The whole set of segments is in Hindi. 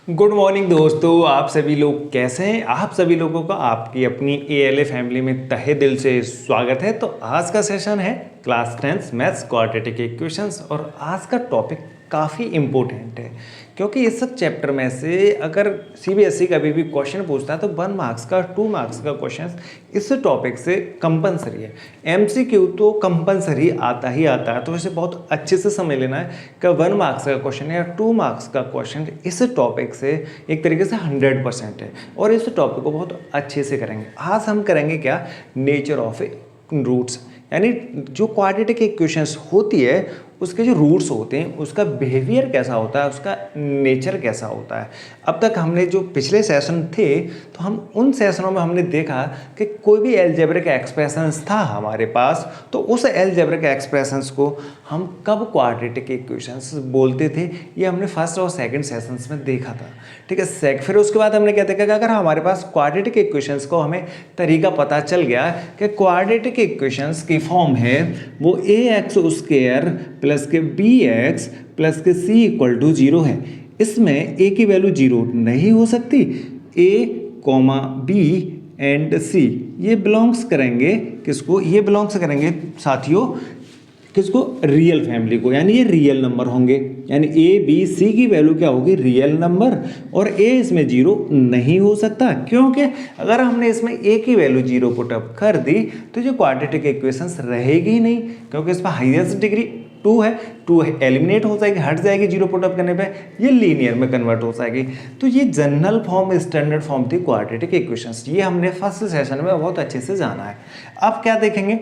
गुड मॉर्निंग दोस्तों, आप सभी लोग कैसे हैं। आप सभी लोगों का आपकी अपनी एएलए फैमिली में तहे दिल से स्वागत है। तो आज का सेशन है क्लास 10 मैथ्स क्वाड्रेटिक इक्वेशंस और आज का टॉपिक काफ़ी इम्पोर्टेंट है क्योंकि इस सब चैप्टर में से अगर सीबीएसई कभी भी क्वेश्चन पूछता है तो 1 मार्क्स का 2 मार्क्स का क्वेश्चन इस टॉपिक से कंपलसरी है। एमसीक्यू तो कंपलसरी आता ही आता है, तो इसे बहुत अच्छे से समझ लेना है कि 1 मार्क्स का क्वेश्चन या 2 मार्क्स का क्वेश्चन इस टॉपिक से एक तरीके से 100% है और इस टॉपिक को बहुत अच्छे से करेंगे। आज हम करेंगे क्या, नेचर ऑफ रूट्स, यानी जो क्वाड्रेटिक इक्वेशंस होती है उसके जो रूट्स होते हैं उसका बिहेवियर कैसा होता है, उसका नेचर कैसा होता है। अब तक हमने जो पिछले सेशन थे तो हम उन सेशनों में हमने देखा कि कोई भी अलजेब्रिक एक्सप्रेशंस था हमारे पास तो उस अलजेब्रिक एक्सप्रेशंस को हम कब क्वाड्रेटिक इक्वेशंस बोलते थे, ये हमने फर्स्ट और सेकंड सेशंस में देखा था। ठीक है, फिर उसके बाद हमने क्या देखा कि अगर हमारे पास क्वाड्रेटिक इक्वेशंस को हमें तरीका पता चल गया कि क्वाड्रेटिक इक्वेशंस की फॉर्म है वो ax स्क्वायर प्लस के bx प्लस के c इक्वल टू 0 है। इसमें a की वैल्यू 0 नहीं हो सकती, a, b एंड c ये बिलोंग्स करेंगे किसको, ये बिलोंग्स करेंगे साथियों किसको, रियल फैमिली को, यानी ये रियल नंबर होंगे। यानी a b c की वैल्यू क्या होगी, रियल नंबर, और a इसमें 0 नहीं हो सकता क्योंकि अगर हमने इसमें a की वैल्यू 0 पुट अप कर दी तो जो क्वाड्रेटिक इक्वेशंस रहेगी ही नहीं क्योंकि इसमें हाईएस्ट डिग्री 2 है, 2 एलिमिनेट हो जाएगी, हट जाएगी 0 पुट अप करने पे, ये लीनियर में कन्वर्ट हो जाएगी। तो ये जनरल फॉर्म, स्टैंडर्ड फॉर्म थी क्वाड्रेटिक इक्वेशंस, ये हमने फर्स्ट सेशन में बहुत अच्छे से जाना है। अब क्या देखेंगे,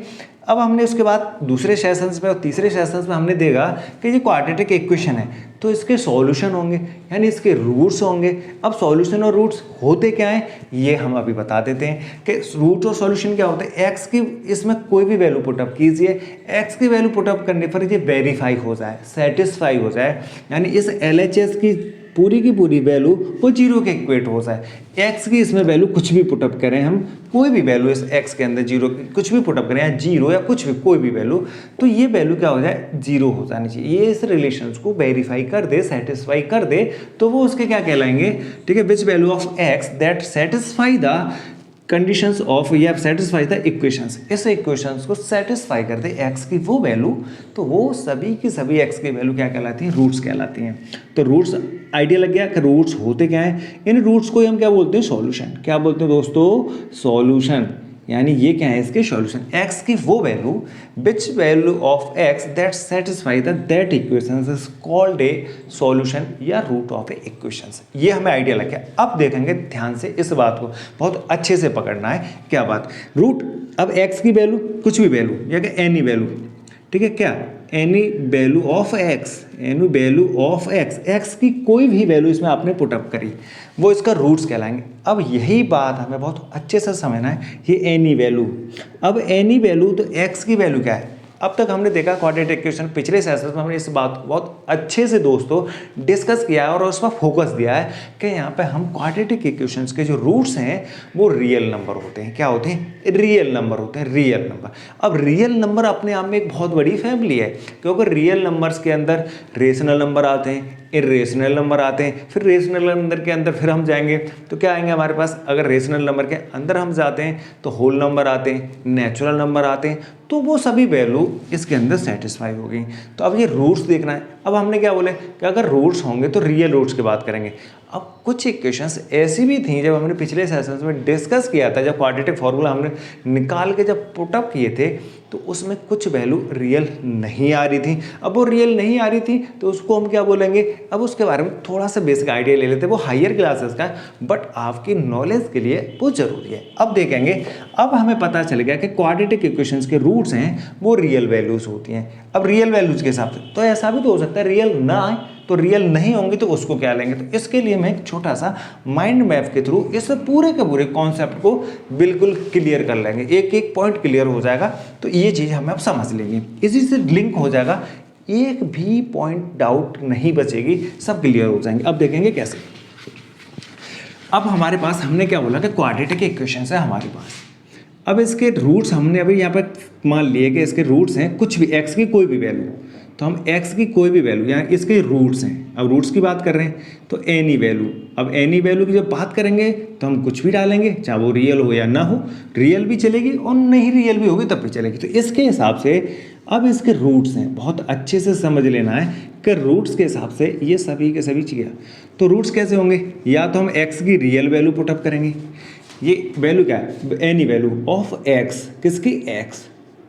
अब हमने उसके बाद दूसरे सेशंस में और तीसरे सेशंस में हमने देखा कि ये क्वाड्रेटिक इक्वेशन है तो इसके सॉल्यूशन होंगे यानी इसके रूट्स होंगे। अब सॉल्यूशन और रूट्स होते क्या हैं ये हम अभी बता देते हैं कि रूट और सॉल्यूशन क्या होते हैं। एक्स की इसमें कोई भी वैल्यू पुटअप कीजिए, एक्स की वैल्यू पुटअप करने पर ये वेरीफाई हो जाए, सेटिस्फाई हो जाए, यानी इस एलएचएस की पूरी वैल्यू वो 0 के इक्वेट हो जाए। एक्स की इसमें वैल्यू कुछ भी पुटअप करें हम, कोई भी वैल्यू इस एक्स के अंदर 0 कुछ भी पुटअप करें या 0 या कुछ भी कोई भी वैल्यू, तो ये वैल्यू क्या हो जाए, 0 हो जानी चाहिए। ये इस रिलेशंस को वेरीफाई कर दे, सेटिस्फाई कर दे तो वो उसके क्या कहलाएंगे, ठीक है, which value of x that satisfy the conditions of या सेटिस्फाई द इक्वेशंस, इस इक्वेशंस को सेटिस्फाई कर दे एक्स की वो वैल्यू, तो वो सभी की सभी एक्स की वैल्यू क्या कहलाती हैं, रूट्स कहलाती हैं। तो रूट्स आइडिया लग गया कि रूट्स होते क्या हैं। इन रूट्स को हम क्या बोलते हैं, सॉल्यूशन। क्या बोलते हैं दोस्तों, सॉल्यूशन, यानी ये क्या है इसके सॉल्यूशन। एक्स की वो value which value of x that satisfy the that equations is called a solution या रूट ऑफ ए इक्वेशंस। ये हमें आइडिया लग गया। अब देखेंगे ध्यान से, इस बात को बहुत अच्छे से पकड़ना है। क्या बात, रूट, अब एक्स की वैल्यू कुछ भी वैल्यू या कि एनी वैल्यू, ठीक है, क्या any value of x, any value of x, x की कोई भी वैल्यू इसमें आपने पुटअप करी वो इसका रूट्स कहलाएंगे। अब यही बात हमें बहुत अच्छे से समझना है, ये एनी वैल्यू। अब एनी वैल्यू तो एक्स की वैल्यू क्या है। अब तक हमने देखा क्वाड्रेटिक इक्वेशन, पिछले सेशन में हमने इस बात को बहुत अच्छे से दोस्तों डिस्कस किया है और उस पर फोकस दिया है कि यहाँ पे हम क्वाड्रेटिक इक्वेशंस के जो रूट्स हैं वो रियल नंबर होते हैं। क्या होते हैं, रियल नंबर होते हैं, रियल नंबर। अब रियल नंबर अपने आप में एक बहुत बड़ी फैमिली है क्योंकि रियल नंबर्स के अंदर रेशनल नंबर आते हैं, इरेशनल नंबर आते हैं, फिर रेशनल नंबर के अंदर फिर हम जाएंगे तो क्या आएंगे हमारे पास, अगर रेशनल नंबर के अंदर हम जाते हैं तो होल नंबर आते हैं, नेचुरल नंबर आते हैं, तो वो सभी वैल्यू इसके अंदर सेटिस्फाई हो गई। तो अब ये रूट्स देखना है। अब हमने क्या बोले कि अगर रूट्स होंगे तो रियल रूट्स की बात करेंगे। अब कुछ इक्वेशंस ऐसी भी थी जब हमने पिछले सेशंस में डिस्कस किया था, जब क्वाड्रेटिक फार्मूला हमने निकाल के जब पुटअप किए थे तो उसमें कुछ वैल्यू रियल नहीं आ रही थी। अब वो रियल नहीं आ रही थी तो उसको हम क्या बोलेंगे, अब उसके बारे में थोड़ा सा बेसिक आइडिया ले लेते हैं, वो हायर क्लासेस का, बट आपकी नॉलेज के लिए वो जरूरी है। अब देखेंगे, अब हमें पता चल गया कि क्वाड्रेटिक इक्वेशंस के रूट्स हैं वो रियल वैल्यूज होती हैं। अब रियल वैल्यूज के हिसाब से तो ऐसा भी तो हो सकता है रियल ना आए, तो रियल नहीं होंगी तो उसको क्या लेंगे। तो इसके लिए मैं एक छोटा सा माइंड मैप के थ्रू इस पूरे के पूरे कॉन्सेप्ट को बिल्कुल क्लियर कर लेंगे, एक एक पॉइंट क्लियर हो जाएगा। तो ये चीज़ हमें अब समझ लेंगे, इसी से लिंक हो जाएगा, एक भी पॉइंट डाउट नहीं बचेगी, सब क्लियर हो जाएंगे। अब देखेंगे कैसे। अब हमारे पास हमने क्या बोला कि क्वाड्रेटिक इक्वेशंस है हमारे पास। अब इसके रूट्स हमने अभी यहाँ पर मान लिए कि इसके रूट्स हैं कुछ भी एक्स की कोई भी वैल्यू, तो हम x की कोई भी वैल्यू, यहाँ इसके रूट्स हैं, अब रूट्स की बात कर रहे हैं तो एनी वैल्यू, अब एनी वैल्यू की जब बात करेंगे तो हम कुछ भी डालेंगे, चाहे वो रियल हो या ना हो, रियल भी चलेगी और नहीं रियल भी होगी तब भी चलेगी। तो इसके हिसाब से अब इसके रूट्स हैं, बहुत अच्छे से समझ लेना है कि रूट्स के हिसाब से ये सभी के सभी चीज़ें। तो रूट्स कैसे होंगे, या तो हम x की रियल वैल्यू पुटअप करेंगे, ये वैल्यू क्या है, एनी वैल्यू ऑफ x, किसकी x,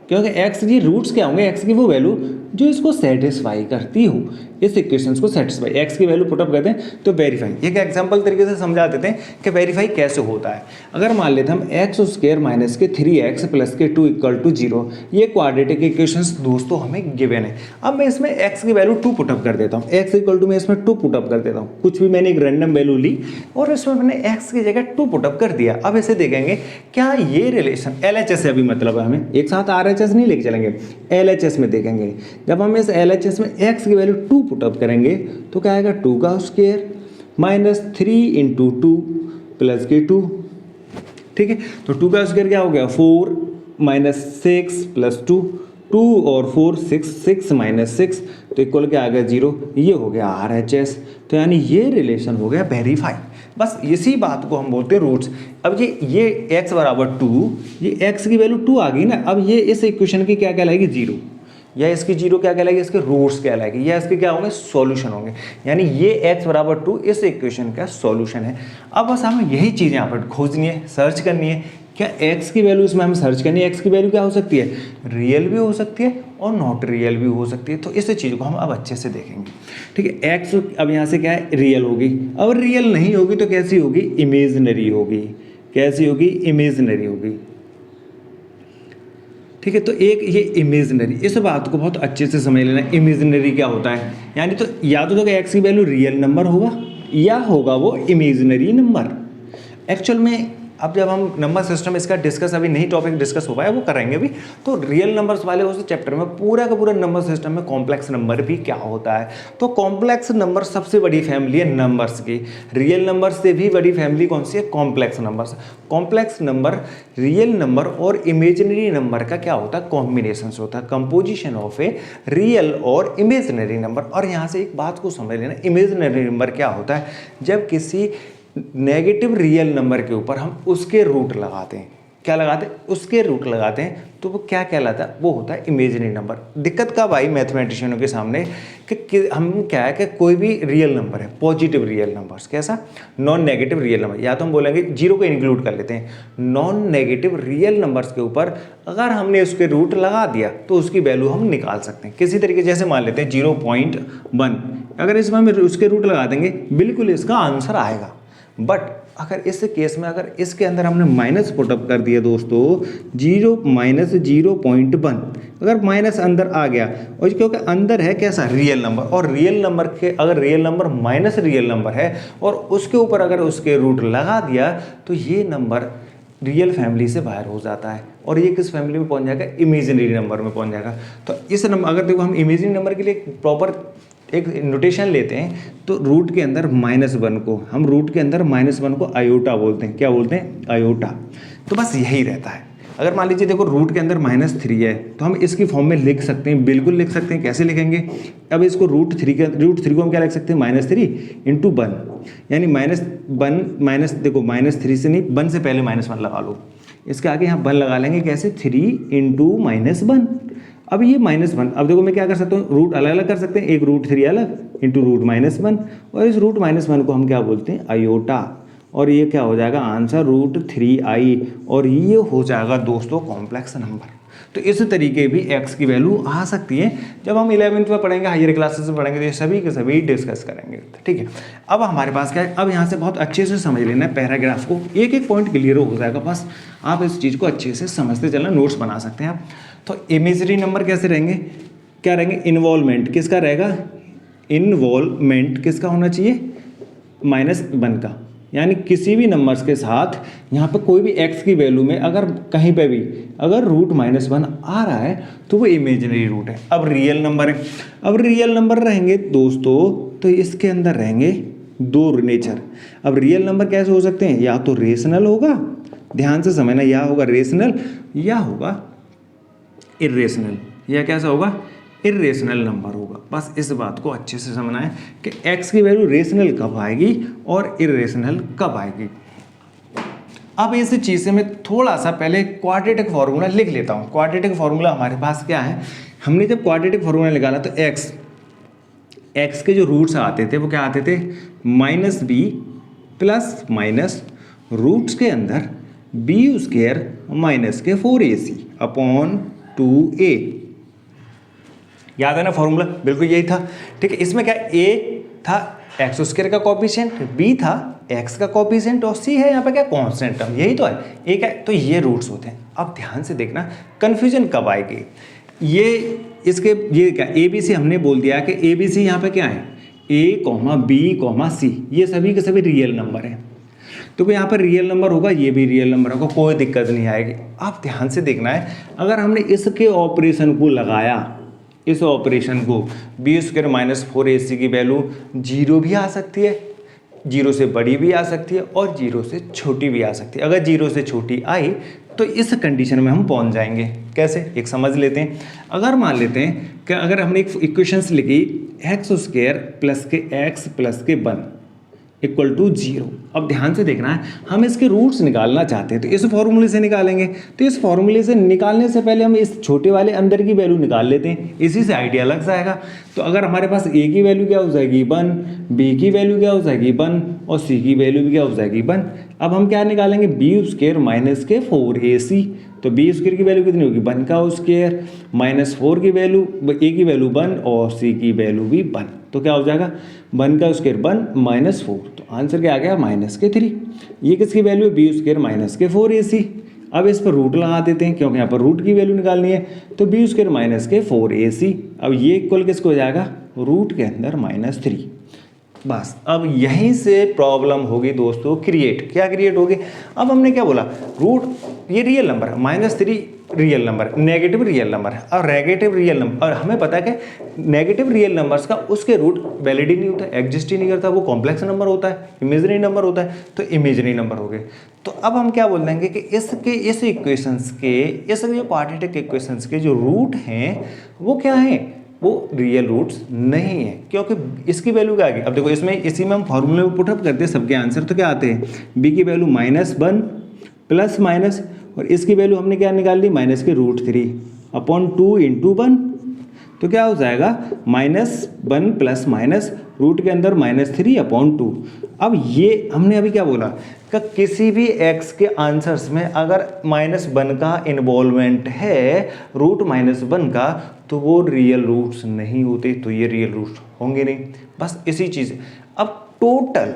क्योंकि x की रूट्स क्या होंगे, x की वो वैल्यू जो इसको सेटिस्फाई करती हो, इस इक्वेशंस को सेटिस्फाई, x की वैल्यू पुटअप करते हैं तो वेरीफाई। एक एग्जांपल तरीके से समझा देते हैं कि वेरीफाई कैसे होता है। अगर मान लेते हम एक्स स्क्वायर माइनस के 3x प्लस के 2 इक्वल टू 0, ये क्वाड्रेटिक इक्वेशंस दोस्तों हमें गिवन है। अब मैं इसमें x की वैल्यू 2 पुटअप कर देता हूँ, x इक्वल टू मैं इसमें 2 पुटअप कर देता हूँ, कुछ भी मैंने एक रैंडम वैल्यू ली और इसमें मैंने x की जगह 2 पुटअप कर दिया। अब इसे देखेंगे क्या ये रिलेशन LHS से, अभी मतलब है हमें एक साथ RHS नहीं लेके चलेंगे, LHS में देखेंगे। जब हम इस LHS में x की वैल्यू 2 पुटअप करेंगे तो क्या आएगा, 2 का स्क्वायर माइनस 3 इंटू 2 प्लस के 2, ठीक है। तो 2 का स्क्वायर क्या हो गया, 4 माइनस 6 प्लस 2, 2 और 4 6, 6 माइनस 6 तो इक्वल क्या आ गया 0, ये हो गया RHS। तो यानी ये रिलेशन हो गया वेरीफाई। बस इसी बात को हम बोलते हैं रूट्स। अब ये x बराबर 2, ये x की वैल्यू 2 आ गई ना, अब ये इस इक्वेशन की क्या कहलाएगी, 0, या इसकी 0 क्या कहलाएगी, इसके रूट्स कहलाएगी, या इसके क्या होंगे, सॉल्यूशन होंगे। यानी ये x बराबर 2 इस इक्वेशन का सॉल्यूशन है। अब बस हमें यही चीज़ यहाँ पर खोजनी है, सर्च करनी है, क्या x की वैल्यू इसमें हमें सर्च करनी है। x की वैल्यू क्या हो सकती है, रियल भी हो सकती है और नॉट रियल भी हो सकती है। तो इस चीज़ को हम अब अच्छे से देखेंगे, ठीक है। x अब यहाँ से क्या है, रियल होगी, अब रियल नहीं होगी तो कैसी होगी, इमेजिनरी होगी। कैसी होगी, इमेजिनरी होगी, ठीक है। तो एक ये इमेजिनरी, इस बात को बहुत अच्छे से समझ लेना, इमेजिनरी क्या होता है। यानी तो या तो x की वैल्यू रियल नंबर होगा या होगा वो इमेजिनरी नंबर। एक्चुअल में अब जब हम नंबर सिस्टम इसका डिस्कस, अभी नहीं टॉपिक डिस्कस हो पाया, वो करेंगे भी। तो रियल नंबर्स वाले उस चैप्टर में पूरा का पूरा नंबर सिस्टम में कॉम्प्लेक्स नंबर भी क्या होता है। तो कॉम्प्लेक्स नंबर सबसे बड़ी फैमिली है नंबर्स की। रियल नंबर से भी बड़ी फैमिली कौन सी है, complex numbers. Complex number real number और इमेजिनरी नंबर का क्या होता है, कॉम्बिनेशन होता है, कंपोजिशन ऑफ ए रियल और इमेजिनरी नंबर। और यहाँ से एक बात को समझ लेना, इमेजिनरी नंबर क्या होता है, जब किसी नेगेटिव रियल नंबर के ऊपर हम उसके रूट लगाते हैं, क्या लगाते हैं, उसके रूट लगाते हैं, तो वो क्या कहलाता है, वो होता है इमेजिनरी नंबर। दिक्कत कब आई मैथमेटिशियनों के सामने कि हम क्या है कि कोई भी रियल नंबर है, पॉजिटिव रियल नंबर्स, कैसा, नॉन नेगेटिव रियल नंबर, या तो हम बोलेंगे 0 को इंक्लूड कर लेते हैं, नॉन नेगेटिव रियल नंबर्स के ऊपर अगर हमने उसके रूट लगा दिया तो उसकी वैल्यू हम निकाल सकते हैं किसी तरीके। जैसे मान लेते हैं 0.1, अगर इसमें हम उसके रूट लगा देंगे बिल्कुल इसका आंसर आएगा। बट अगर इस केस में अगर इसके अंदर हमने माइनस पुटअप कर दिया दोस्तों, 0.1, अगर माइनस अंदर आ गया, और क्योंकि अंदर है कैसा, रियल नंबर, और रियल नंबर के अगर real number minus real number है और उसके ऊपर अगर उसके रूट लगा दिया तो ये नंबर रियल फैमिली से बाहर हो जाता है और ये किस फैमिली में पहुंच जाएगा, इमेजिनरी नंबर में पहुंच जाएगा। तो इस नंबर, अगर देखो हम इमेजिनरी नंबर के लिए प्रॉपर एक नोटेशन लेते हैं तो रूट के अंदर -1 को हम रूट के अंदर -1 को आयोटा बोलते हैं, क्या बोलते हैं, आयोटा। तो बस यही रहता है। अगर मान लीजिए देखो रूट के अंदर -3 है तो हम इसकी फॉर्म में लिख सकते हैं, बिल्कुल लिख सकते हैं। कैसे लिखेंगे, अब इसको रूट थ्री को हम क्या लिख सकते हैं, -3 × 1, यानी -1 देखो -3 से नहीं, 1 से पहले -1 लगा लो, इसके आगे यहाँ 1 लगा लेंगे, कैसे, 3 × -1। अब ये -1, अब देखो मैं क्या कर सकता हूँ, रूट अलग अलग कर सकते हैं, एक √3 अलग इंटू √-1, और इस √-1 को हम क्या बोलते हैं, आयोटा, और ये क्या हो जाएगा आंसर √3i, और ये हो जाएगा दोस्तों कॉम्प्लेक्स नंबर। तो इस तरीके भी x की वैल्यू आ सकती है। जब हम 11th में पढ़ेंगे, हायर क्लासेस में पढ़ेंगे, तो ये सभी के सभी डिस्कस करेंगे, ठीक है। अब हमारे पास क्या है, अब यहाँ से बहुत अच्छे से समझ लेना है पैराग्राफ को, एक एक पॉइंट क्लियर हो जाएगा, बस आप इस चीज़ को अच्छे से समझते चलना, नोट्स बना सकते हैं आप। तो इमेजिनरी नंबर कैसे रहेंगे, क्या रहेंगे, इन्वॉल्वमेंट किसका रहेगा, इन्वॉल्वमेंट किसका होना चाहिए, -1 का, यानी किसी भी नंबर्स के साथ यहाँ पर कोई भी x की वैल्यू में अगर कहीं पे भी अगर √-1 आ रहा है तो वो इमेजिनरी रूट है। अब रियल नंबर है, अब रियल नंबर रहेंगे दोस्तों तो इसके अंदर रहेंगे 2 नेचर। अब रियल नंबर कैसे हो सकते हैं, या तो रेशनल होगा, ध्यान से समझना, या होगा रेशनल या होगा इर्रेशनल, या कैसा होगा, इरेशनल नंबर होगा। बस इस बात को अच्छे से समझना है कि x की वैल्यू रेशनल कब आएगी और इरेशनल कब आएगी। अब इस चीज़ से मैं थोड़ा सा पहले क्वाड्रेटिक फार्मूला लिख लेता हूँ। क्वाड्रेटिक फार्मूला हमारे पास क्या है, हमने जब क्वाड्रेटिक फार्मूला निकाला तो x के जो रूट्स आते थे वो क्या आते थे, minus b plus minus roots के अंदर बी स्क्वायर माइनस के 4ac अपॉन 2a। याद है ना फॉर्मूला, बिल्कुल यही था। ठीक है, इसमें क्या a था एक्स स्क्वायर का कोफिशिएंट, b था x का कोफिशिएंट और c है यहाँ पे क्या कांस्टेंट टर्म, यही तो है। एक है तो ये रूट्स होते हैं। अब ध्यान से देखना कंफ्यूजन कब आएगी, ये क्या ए बी सी हमने बोल दिया कि ए बी सी यहाँ पे क्या है, a, b, c, ये सभी के सभी रियल नंबर हैं। तो यहाँ पर रियल नंबर होगा, ये भी रियल नंबर होगा, कोई दिक्कत नहीं आएगी। आप ध्यान से देखना है, अगर हमने इसके ऑपरेशन को लगाया, इस ऑपरेशन को बी स्क्वायर माइनस 4ac की वैल्यू 0 भी आ सकती है, 0 से बड़ी भी आ सकती है और 0 से छोटी भी आ सकती है। अगर 0 से छोटी आई तो इस कंडीशन में हम पहुंच जाएंगे। कैसे, एक समझ लेते हैं। अगर मान लेते हैं कि अगर हमने एक इक्वेशंस लिखी एक्स स्क्वायर प्लस के एक्स प्लस के 1 इक्वल टू 0। अब ध्यान से देखना है, हम इसके रूट्स निकालना चाहते हैं तो इस फॉर्मूले से निकालेंगे। तो इस फॉर्मूले से निकालने से पहले हम इस छोटे वाले अंदर की वैल्यू निकाल लेते हैं, इसी से आइडिया लग जाएगा। तो अगर हमारे पास a की वैल्यू क्या हो जाएगी 1, b की वैल्यू क्या हो जाएगी 1 और c की वैल्यू भी क्या हो जाएगी 1। अब हम क्या निकालेंगे, बी स्क्वायर माइनस के 4ac। तो बी स्क्वायर की वैल्यू कितनी होगी 1 का स्क्वायर माइनस 4 की वैल्यू, a की वैल्यू 1 और c की वैल्यू भी 1। तो क्या हो जाएगा 1 का स्क्वायर 1 माइनस 4, तो आंसर क्या आ गया माइनस के 3। ये किसकी वैल्यू है, बी स्क्वायर माइनस के 4ac। अब इस पर रूट लगा देते हैं क्योंकि यहाँ पर रूट की वैल्यू निकालनी है। तो बी स्क्वायर माइनस के 4ac, अब ये इक्वल किसको हो जाएगा, रूट के अंदर माइनस 3। बस अब यहीं से प्रॉब्लम होगी दोस्तों क्रिएट। क्या क्रिएट होगी, अब हमने क्या बोला, रूट ये रियल नंबर है, -3 real number, negative real number है और नेगेटिव रियल नंबर, और हमें पता है कि नेगेटिव रियल नंबर्स का उसके रूट वैलिड ही नहीं होता, एग्जिस्ट ही नहीं करता, वो कॉम्प्लेक्स नंबर होता है, इमेजिनरी नंबर होता है। तो इमेजिनरी नंबर हो गए। तो अब हम क्या बोल देंगे कि इस इक्वेशंस के, इस जो क्वाड्रेटिक इक्वेशंस के जो रूट हैं वो क्या हैं, वो रियल रूट्स नहीं है, क्योंकि इसकी वैल्यू क्या आ गई। अब देखो इसमें इसी में हम फॉर्मूले में पुटअप करते हैं सबके आंसर, तो क्या आते हैं, बी की वैल्यू -1 प्लस माइनस, और इसकी वैल्यू हमने क्या निकाल ली -√3 अपॉन 2 इंटू 1। तो क्या हो जाएगा -1 प्लस माइनस रूट के अंदर -3 अपॉन 2। अब ये हमने अभी क्या बोला कि किसी भी x के आंसर्स में अगर -1 का इन्वॉल्वमेंट है, रूट -1 का, तो वो रियल रूट्स नहीं होते, तो ये रियल रूट्स होंगे नहीं। बस इसी चीज़। अब टोटल,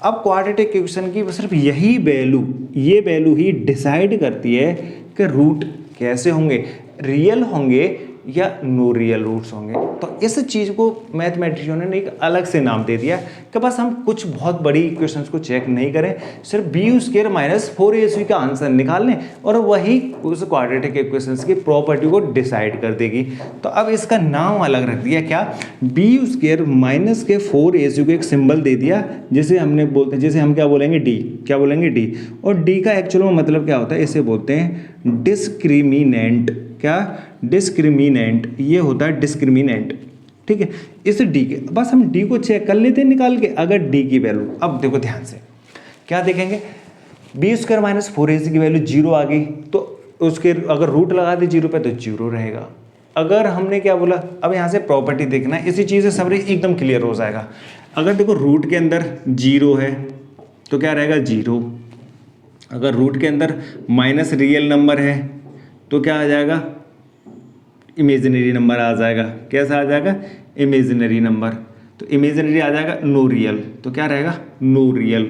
अब क्वाड्रेटिक इक्वेशन की सिर्फ यही वैल्यू, ये वैल्यू ही डिसाइड करती है कि रूट कैसे होंगे, रियल होंगे या नो रियल रूट्स होंगे। तो इस चीज़ को मैथमेटिशियनों ने एक अलग से नाम दे दिया कि बस हम कुछ बहुत बड़ी इक्वेशंस को चेक नहीं करें, सिर्फ बी स्क्वायर माइनस 4ac का आंसर निकाल लें और वही उस क्वाड्रेटिक इक्वेशंस की प्रॉपर्टी को डिसाइड कर देगी। तो अब इसका नाम अलग रख दिया, क्या, बी स्क्वायर माइनस के 4ac को एक सिंबल दे दिया, जिसे हमने बोलते हैं, जैसे हम क्या बोलेंगे डी, क्या बोलेंगे डी। और डी का एक्चुअल में मतलब क्या होता है, इसे बोलते हैं डिस्क्रिमिनेंट। क्या, डिस्क्रिमिनेंट, ये होता है डिस्क्रिमिनेंट। ठीक है, इस डी के बस हम डी को चेक कर लेते हैं निकाल के। अगर डी की वैल्यू, अब देखो ध्यान से क्या देखेंगे, बी स्क्वायर माइनस 4ac की वैल्यू 0 आ गई, तो उसके अगर रूट लगा दे 0 पे तो 0 रहेगा। अगर हमने क्या बोला, अब यहाँ से प्रॉपर्टी देखना है, इसी चीज़ से सब एकदम क्लियर हो जाएगा। अगर देखो रूट के अंदर 0 है तो क्या रहेगा 0, अगर रूट के अंदर माइनस रियल नंबर है तो क्या आ जाएगा, इमेजिनरी नंबर आ जाएगा। कैसा आ जाएगा, इमेजिनरी नंबर। तो इमेजिनरी आ जाएगा नो रियल, तो क्या रहेगा नो रियल,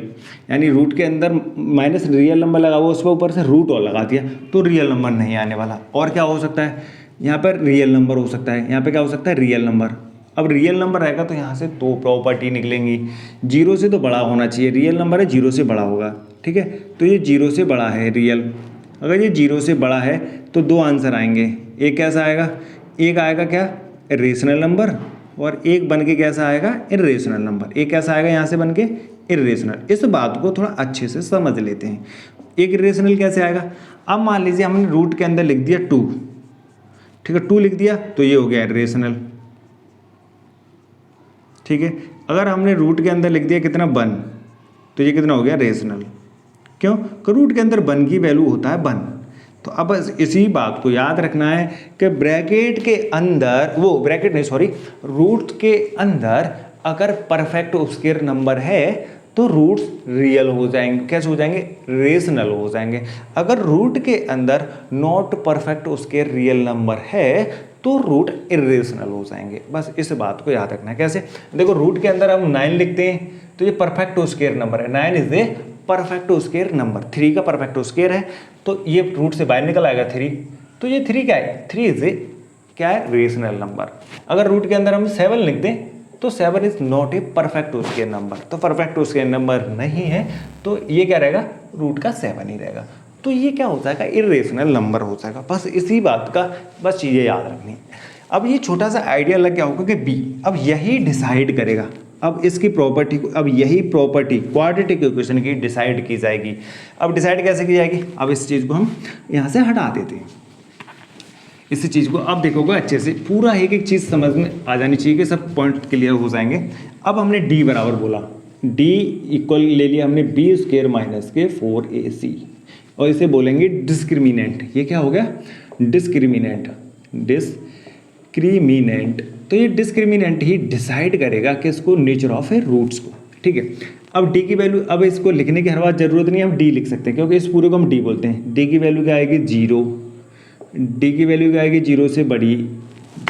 यानी रूट के अंदर माइनस रियल नंबर लगा हुआ, उस पर ऊपर से रूट और लगा दिया तो रियल नंबर नहीं आने वाला। और क्या हो सकता है, यहाँ पर रियल नंबर हो सकता है, यहाँ पे क्या हो सकता है रियल नंबर। अब रियल नंबर रहेगा तो यहाँ से 2 प्रॉपर्टी निकलेंगी, 0 से तो बड़ा होना चाहिए, रियल नंबर है 0 से बड़ा होगा। ठीक है, तो ये 0 से बड़ा है रियल, अगर ये 0 से बड़ा है तो 2 आंसर आएंगे। एक कैसा आएगा, एक आएगा क्या रेशनल नंबर, और एक बन के कैसा आएगा इरेशनल नंबर। एक कैसा आएगा यहाँ से बन के इरेशनल। इस बात को थोड़ा अच्छे से समझ लेते हैं, एक इरेशनल कैसे आएगा। अब मान लीजिए हमने रूट के अंदर लिख दिया 2, ठीक है, 2 लिख दिया तो ये हो गया इरेशनल। ठीक है, अगर हमने रूट के अंदर लिख दिया कितना 1, तो ये कितना हो गया रेशनल। क्यों? कि रूट के अंदर 1 की वैल्यू होता है 1। तो अब इसी बात को याद रखना है कि ब्रैकेट के अंदर, वो ब्रैकेट नहीं सॉरी, रूट के अंदर अगर परफेक्ट स्क्वायर नंबर है तो रूट्स रियल हो जाएंगे। कैसे हो जाएंगे? रेशनल हो जाएंगे। अगर रूट के अंदर not perfect square real number है तो रूट इरेशनल हो जाएंगे। बस इस बात को याद रखना है। कैसे? देखो, रूट के अंदर हम 9 लिखते हैं तो ये परफेक्ट स्क्वायर नंबर है, 9 is a perfect square number. 3 का परफेक्ट स्क्वायर है तो ये रूट से बाहर निकल आएगा 3, तो ये 3 क्या है? 3 इज ए क्या है? Rational number. अगर रूट के अंदर हम 7 लिख दें तो 7 is not a perfect square number, तो परफेक्ट स्क्वायर नंबर नहीं है तो ये क्या रहेगा? रूट का 7 ही रहेगा। तो ये क्या हो जाएगा? इरेशनल नंबर हो जाएगा। बस इसी बात का बस चीज़ें याद रखनी है। अब ये छोटा सा आइडिया लग गया होगा कि बी अब यही डिसाइड करेगा। अब इसकी प्रॉपर्टी को, अब यही प्रॉपर्टी क्वाड्रेटिक इक्वेशन की डिसाइड की जाएगी। अब डिसाइड कैसे की जाएगी? अब इस चीज़ को हम यहाँ से हटा देते हैं, इसी चीज़ को। अब देखोगे अच्छे से पूरा एक एक चीज़ समझ में आ जानी चाहिए कि सब पॉइंट क्लियर हो जाएंगे। अब हमने डी बराबर बोला, डी इक्वल ले लिया हमने बी स्क्वायर माइनस के 4ac, और इसे बोलेंगे डिस्क्रिमिनेंट। ये क्या हो गया? डिस्क्रिमिनेंट। डिस्क्रिमिनेंट, तो ये डिस्क्रिमिनेंट ही डिसाइड करेगा कि इसको नेचर ऑफ है रूट्स को। ठीक है, अब डी की वैल्यू, अब इसको लिखने की हर बात जरूरत नहीं है, हम डी लिख सकते हैं क्योंकि इस पूरे को हम डी बोलते हैं। डी की वैल्यू क्या आएगी? 0। डी की वैल्यू क्या आएगी? 0 से बड़ी,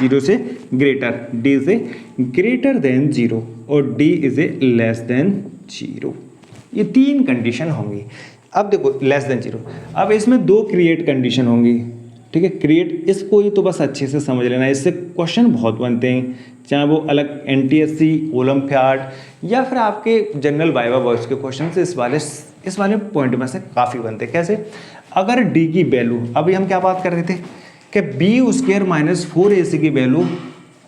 0 से greater, D is a greater than 0 और D is a less than 0। ये 3 कंडीशन होंगी। अब देखो, लेस देन 0, अब इसमें 2 क्रिएट कंडीशन होंगी। ठीक है, क्रिएट, इसको ही तो बस अच्छे से समझ लेना है। इससे क्वेश्चन बहुत बनते हैं, चाहे वो अलग NTSC, ओलंपियाड या फिर आपके जनरल वाइवा वॉइस के क्वेश्चन से इस वाले पॉइंट में से काफ़ी बनते हैं। कैसे? अगर डी की वैल्यू, अभी हम क्या बात कर रहे थे कि बी स्क्वायर माइनस 4ac की वैल्यू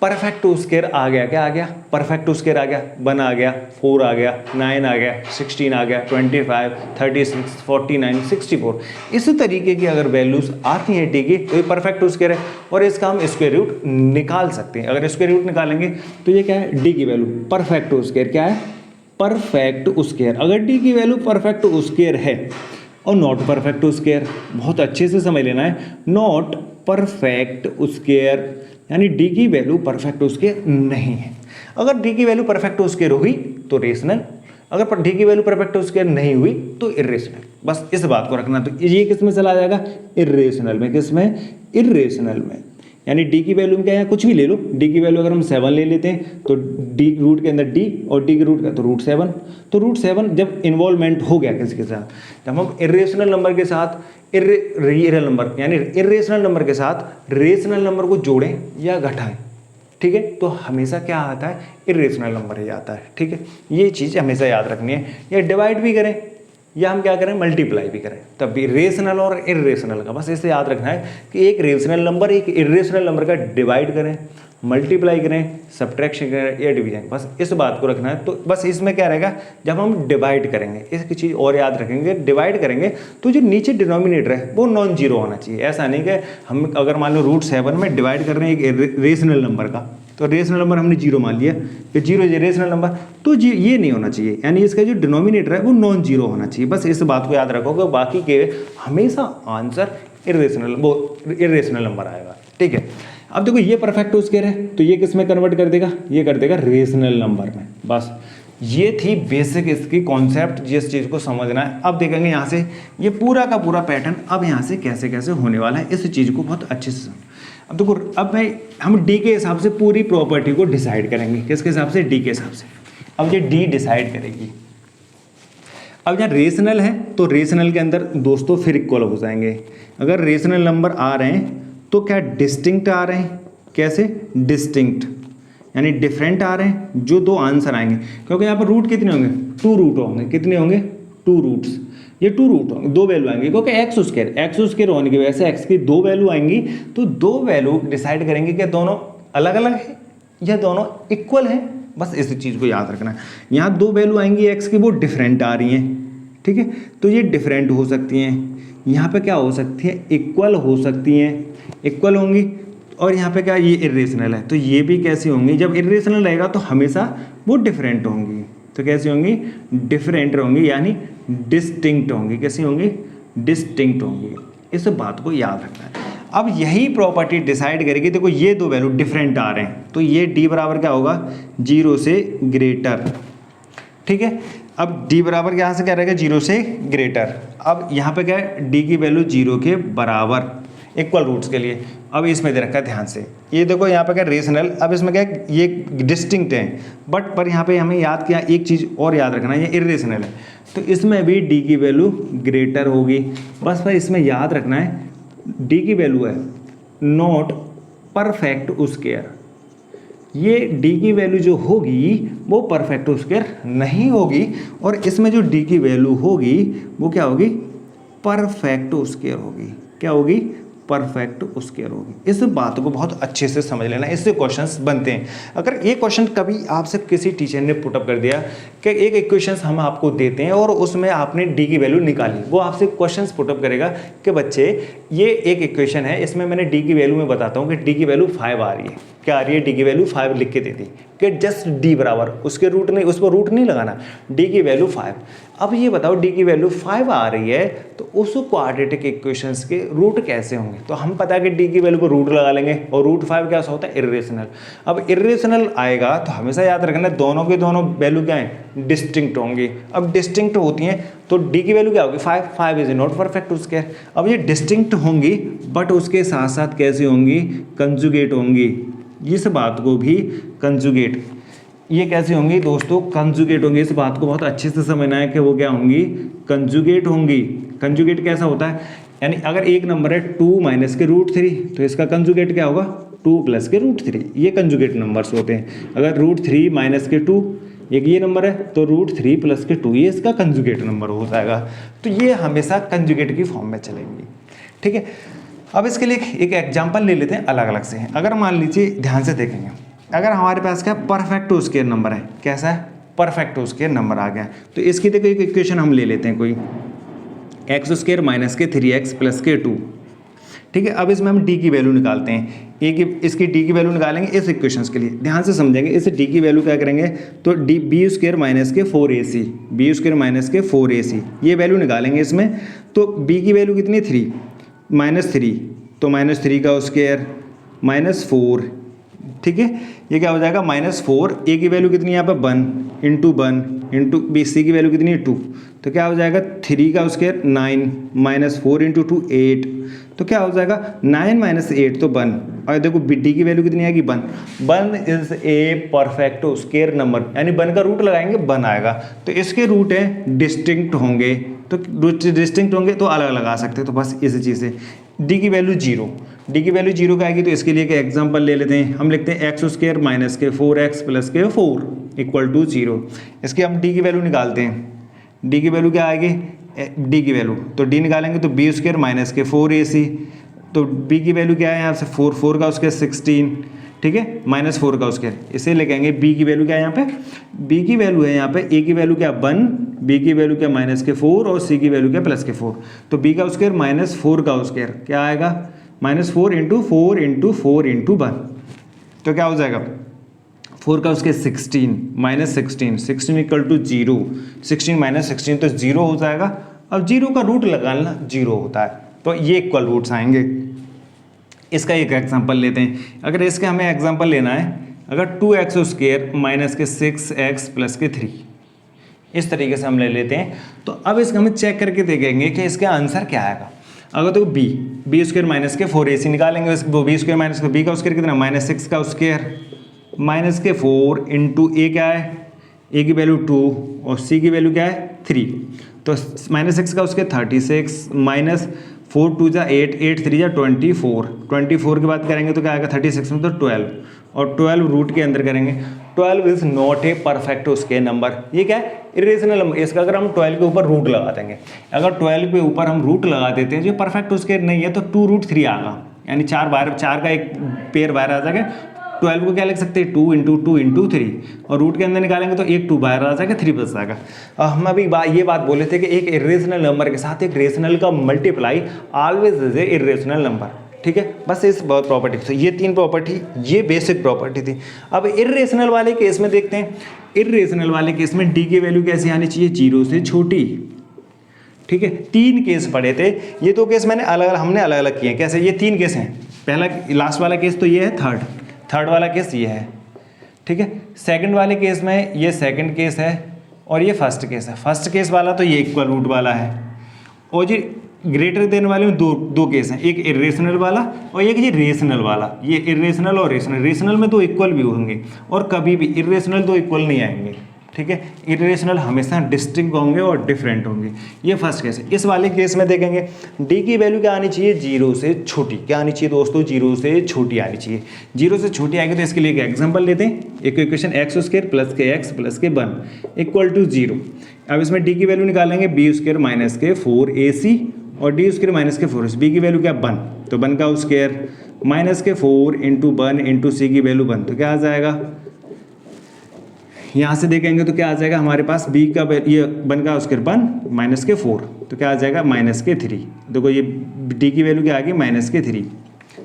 परफेक्ट स्क्वायर आ गया। क्या आ गया? परफेक्ट स्क्वायर आ गया। 1 आ गया, 4 आ गया, 9 आ गया, 16 आ गया, 25, 36, 49, 64। इस तरीके की अगर वैल्यूज आती हैं डी की तो ये परफेक्ट स्क्वायर है और इसका हम स्क्वायर रूट निकाल सकते हैं। अगर स्क्वायर रूट निकालेंगे तो ये क्या है? डी की वैल्यू परफेक्ट स्क्वायर। क्या है? Perfect square. अगर डी की वैल्यू परफेक्ट स्क्वायर है और नॉट परफेक्ट स्क्वायर, बहुत अच्छे से समझ लेना है, नॉट परफेक्ट स्क्वायर यानी डी की वैल्यू परफेक्ट स्क्वायर नहीं है। अगर डी की वैल्यू परफेक्ट स्क्वायर हुई तो रेशनल, अगर डी की वैल्यू परफेक्ट स्क्वायर नहीं हुई तो इरेशनल। बस इस बात को रखना। तो ये किस में चला जाएगा? इरेशनल में। किस में? इरेशनल में। यानी डी की वैल्यू में क्या है? कुछ भी ले लो। डी की वैल्यू अगर हम 7 ले लेते हैं तो डी रूट के अंदर डी और डी के रूट का तो रूट 7। तो रूट 7 जब इन्वॉल्वमेंट हो गया किसी के साथ, जब हम इरेशनल नंबर के साथ रियल नंबर यानी इरेशनल नंबर के साथ रेशनल नंबर को जोड़ें या घटाएं, ठीक है, तो हमेशा क्या आता है? इरेशनल नंबर ही आता है। ठीक है, ये चीज़ हमेशा याद रखनी है। या डिवाइड भी करें या हम क्या करें? मल्टीप्लाई भी करें, तब भी रेशनल और इरेशनल का बस इसे याद रखना है कि एक रेशनल नंबर एक इरेशनल नंबर का डिवाइड करें, मल्टीप्लाई करें, सब्ट्रैक्शन करें या डिवीजन, बस इस बात को रखना है। तो बस इसमें क्या रहेगा? जब हम डिवाइड करेंगे, इसकी चीज़ और याद रखेंगे, डिवाइड करेंगे तो जो नीचे डिनोमिनेटर है वो नॉन जीरो होना चाहिए। ऐसा नहीं कि हम अगर मान लो रूट 7 में डिवाइड कर रहे हैं एक रेशनल नंबर का, तो रेशनल नंबर हमने जीरो मान लिया, फिर जीरो इज रेशनल नंबर, तो ये नहीं होना चाहिए। यानी इसका जो डिनोमिनेटर है वो नॉन जीरो होना चाहिए। बस इस बात को याद रखोगे, बाकी के हमेशा आंसर इरेशनल नंबर आएगा। ठीक है, अब देखो ये परफेक्ट स्क्वायर है तो ये किस में कन्वर्ट कर देगा? ये कर देगा रेशनल नंबर में। बस ये थी बेसिक इसकी कॉन्सेप्ट, जिस चीज़ को समझना है। अब देखेंगे यहाँ से ये पूरा का पूरा पैटर्न अब यहाँ से कैसे कैसे होने वाला है, इस चीज़ को बहुत अच्छे से। अब देखो, अब हम डी के हिसाब से पूरी प्रॉपर्टी को डिसाइड करेंगे। किसके हिसाब से? डी के हिसाब से। अब ये डी डिसाइड करेगी। अब यहाँ रेशनल है तो रेशनल के अंदर दोस्तों फिर इक्वल हो जाएंगे। अगर रेशनल नंबर आ रहे हैं तो क्या डिस्टिंक्ट आ रहे हैं? कैसे? डिस्टिंक्ट यानी डिफरेंट आ रहे हैं। जो 2 आंसर आएंगे, क्योंकि यहाँ पर रूट कितने होंगे? 2 रूट होंगे। कितने होंगे? 2 रूट्स। ये 2 रूट होंगे, 2 वैल्यू आएंगी, क्योंकि एक्स स्क्वायर होने की वजह से एक्स की 2 वैल्यू आएंगी। तो 2 वैल्यू डिसाइड करेंगे कि दोनों अलग अलग है या दोनों इक्वल है। बस इस चीज़ को याद रखना है। यहाँ 2 वैल्यू आएंगी एक्स की, वो डिफरेंट आ रही हैं। ठीक है, तो ये डिफरेंट हो सकती हैं। यहाँ पे क्या हो सकती है? इक्वल हो सकती हैं। इक्वल होंगी और यहाँ पे क्या ये इरेशनल है, तो ये भी कैसी होंगी, जब इरेशनल रहेगा तो हमेशा वो डिफरेंट होंगी। तो कैसी होंगी, डिफरेंट होंगी, यानी डिस्टिंक्ट होंगी। कैसी होंगी, डिस्टिंक्ट होंगी। इस बात को याद रखना है। अब यही प्रॉपर्टी डिसाइड करेगी, देखो ये दो वैल्यू डिफरेंट आ रहे हैं, तो ये डी बराबर क्या होगा, 0 से ग्रेटर। ठीक है, अब डी बराबर यहाँ से क्या रहेगा, 0 से ग्रेटर। अब यहाँ पे क्या है, डी की वैल्यू 0 के बराबर इक्वल रूट्स के लिए। अब इसमें दे रखा है ध्यान से, ये देखो यहाँ पे क्या रेशनल, अब इसमें क्या है, ये डिस्टिंक्ट है, बट पर यहाँ पे हमें याद किया एक चीज़ और याद रखना, ये इरेशनल है, तो इसमें भी डी की वैल्यू ग्रेटर होगी। बस पर इसमें याद रखना है डी की वैल्यू है नॉट परफेक्ट स्क्वायर। ये डी की वैल्यू जो होगी वो परफेक्ट स्क्वायर नहीं होगी, और इसमें जो डी की वैल्यू होगी वो क्या होगी, परफेक्ट स्क्वायर होगी। क्या होगी, परफेक्ट स्क्वायर होगी। इस बात को बहुत अच्छे से समझ लेना, इससे क्वेश्चंस बनते हैं। अगर ये क्वेश्चन कभी आपसे किसी टीचर ने पुटअप कर दिया कि एक इक्वेशंस हम आपको देते हैं और उसमें आपने डी की वैल्यू निकाली, वो आपसे क्वेश्चंस पुटअप करेगा कि बच्चे ये एक इक्वेशन है, इसमें मैंने डी की वैल्यू में बताता हूँ कि डी की वैल्यू 5 आ रही है। क्या आ रही है, डी की वैल्यू 5 लिख के देती कि जस्ट डी बराबर, उसके रूट नहीं, उस पर रूट नहीं लगाना, डी की वैल्यू 5। अब ये बताओ डी की वैल्यू 5 आ रही है तो उस क्वाड्रेटिक इक्वेशंस के रूट कैसे होंगे, तो हम पता है कि डी की वैल्यू पर रूट लगा लेंगे, और रूट 5 क्या होता है, इरेशनल। अब इरेशनल आएगा तो हमेशा याद रखना दोनों के दोनों वैल्यू क्या है, डिस्टिंक्ट होंगी। अब डिस्टिंक्ट होती हैं तो डी की वैल्यू क्या होगी, 5 इज नॉट परफेक्ट स्क्वायर। अब ये डिस्टिंक्ट होंगी बट उसके साथ साथ कैसी होंगी, कंजुगेट होंगी। इस बात को भी कंजुगेट, ये कैसी होंगी दोस्तों, कंजुगेट होंगी। इस बात को बहुत अच्छे से समझना है कि वो क्या होंगी, कंजुगेट होंगी। कंजुगेट कैसा होता है, यानी अगर एक नंबर है 2 माइनस के रूट 3 तो इसका कंजुगेट क्या होगा, 2 प्लस के रूट 3। ये कंजुगेट नंबर्स होते हैं। अगर रूट 3 माइनस के 2 एक ये नंबर है तो रूट 3 प्लस के 2 ये इसका कंजुगेट नंबर हो जाएगा। तो ये हमेशा कंजुगेट की फॉर्म में चलेंगी। ठीक है, अब इसके लिए एक एग्जाम्पल ले लेते हैं अलग अलग से। अगर मान लीजिए ध्यान से देखेंगे, अगर हमारे पास क्या परफेक्ट स्क्वायर नंबर है, कैसा है, परफेक्ट स्क्वायर नंबर आ गया, तो इसकी देखो एक इक्वेशन हम ले लेते हैं कोई, एक्स स्क्वायर माइनस के 3x प्लस के 2। ठीक है, अब इसमें हम डी की वैल्यू निकालते हैं। इसकी डी की वैल्यू निकालेंगे इस इक्वेशंस के लिए, ध्यान से समझेंगे। इस डी की वैल्यू क्या करेंगे, तो डी बी स्क्वायर माइनस के 4ac, बी स्क्वायर माइनस के 4ac ये वैल्यू निकालेंगे इसमें। तो बी की वैल्यू कितनी, 3 माइनस 3, तो माइनस 3 का स्क्वायर माइनस 4। ठीक है, ये क्या हो जाएगा, -4। ए की वैल्यू कितनी है यहाँ पर 1 इंटू 1 इंटू बी, सी की वैल्यू कितनी है 2, तो क्या हो जाएगा 3 का स्क्वायर 9 -4 इंटू 2 8, तो क्या हो जाएगा 9 माइनस 8 तो 1। और देखो डी की वैल्यू कितनी आएगी 1। 1 is a perfect square number, यानी 1 का रूट लगाएंगे 1 आएगा। तो इसके रूट हैं डिस्टिंक्ट होंगे, तो डिस्टिंक्ट होंगे तो अलग लगा सकते हैं। तो बस इसी चीज़ से डी की वैल्यू 0, डी की वैल्यू 0 का आएगी, तो इसके लिए एक एग्जांपल ले लेते हैं। हम लिखते हैं एक्स स्क्वायर माइनस के 4x प्लस के 4 इक्वल टू 0। इसके हम डी की वैल्यू निकालते हैं। डी की वैल्यू क्या आएगी, डी की वैल्यू, तो डी निकालेंगे तो बी स्क्वायर माइनस के 4ac, तो बी की वैल्यू क्या है यहाँ से 4 का स्क्वायर 16। ठीक है, -4 का स्क्वायर, इसे लिखेंगे। बी की वैल्यू क्या है यहाँ पे, बी की वैल्यू है यहाँ पे, ए की वैल्यू क्या 1, बी की वैल्यू क्या माइनस के 4 और सी की वैल्यू क्या प्लस के 4। तो बी का स्क्वायर -4 का स्क्वायर क्या आएगा, -4 इंटू 4 इंटू 4 इंटू 1, तो क्या हो जाएगा 4 का square 16 minus 16 equal to 0, 16 minus 16 तो 0 हो जाएगा। अब 0 का रूट लगाना 0 होता है, तो ये इक्वल रूट्स आएंगे। इसका एक एग्जांपल लेते हैं। अगर इसका हमें एग्जांपल लेना है, अगर 2x स्क्वायर माइनस के 6x प्लस के 3, इस तरीके से हम ले लेते हैं। तो अब इसका हम चेक करके देखेंगे कि इसका आंसर क्या आएगा। अगर तो बी स्क्वायर माइनस के 4ac निकालेंगे, बी स्क्वायर माइनस के बी का स्क्वायर कितना -6 का स्क्वायर माइनस के 4 इंटू ए क्या है, ए की वैल्यू 2 और सी की वैल्यू क्या है 3, तो -6 का स्क्वायर 36 माइनस 4 2 जा 8, 8 3 जा 24 के बाद करेंगे तो क्या आएगा 36 में तो 12, और 12 रूट के अंदर करेंगे। 12 is not a perfect square number, ये क्या है इरेशनल नंबर। इसका अगर हम 12 के ऊपर रूट लगा देंगे, अगर 12 के ऊपर हम रूट लगा देते हैं जो परफेक्ट स्क्वायर नहीं है तो 2√3 आएगा, यानी 4 का एक पेयर बाहर आ जाएगा। 12 को क्या लिख सकते हैं 2 इंटू 2 इंटू 3, और रूट के अंदर निकालेंगे तो एक 2 बाहर आ जाएगा, 3 बच जाएगा। हम अभी ये बात बोले थे कि एक इरेशनल नंबर के साथ एक रेशनल का multiply always is a irrational number. ठीक है, बस इस प्रॉपर्टी से ये 3 प्रॉपर्टी, ये बेसिक प्रॉपर्टी थी। अब इर्रेशनल वाले केस में देखते हैं। इर्रेशनल वाले केस में डी की वैल्यू कैसे आनी चाहिए, 0 से छोटी। ठीक है, 3 केस पढ़े थे, ये 2 केस हमने अलग अलग किए। कैसे, ये 3 केस हैं। पहला लास्ट वाला केस तो ये है, थर्ड वाला केस ये है। ठीक है, सेकंड वाले केस में ये सेकंड केस है और ये फर्स्ट केस है। फर्स्ट केस वाला तो ये इक्वल रूट वाला है, और जी ग्रेटर देन वाले में दो केस हैं, एक इरेशनल वाला और एक ये रेशनल वाला। ये इरेशनल और रेशनल, रेशनल में 2 इक्वल भी होंगे और कभी भी इरेशनल 2 इक्वल नहीं आएंगे। ठीक है, इरेशनल हमेशा डिस्टिंक्ट होंगे और डिफरेंट होंगे। ये फर्स्ट केस है। इस वाले केस में देखेंगे डी की वैल्यू क्या आनी चाहिए, 0 से छोटी। क्या आनी चाहिए दोस्तों, 0 से छोटी आनी चाहिए। 0 से छोटी आएगी तो इसके लिए एक एग्जांपल लेते हैं। एक इक्वेशन x² + kx + k 1 = 0। अब इसमें डी की वैल्यू निकालेंगे, b² - k 4ac और d² - k 4ac। b की वैल्यू क्या, 1, तो 1 का स्क्वायर -k 4 × 1 × c की वैल्यू 1, तो क्या आ जाएगा, यहाँ से देखेंगे तो क्या आ जाएगा हमारे पास, b का ये 1 का स्क्वायर 1 -k 4, तो क्या आ जाएगा -k 3। देखो ये d की वैल्यू क्या आ गई, -k 3।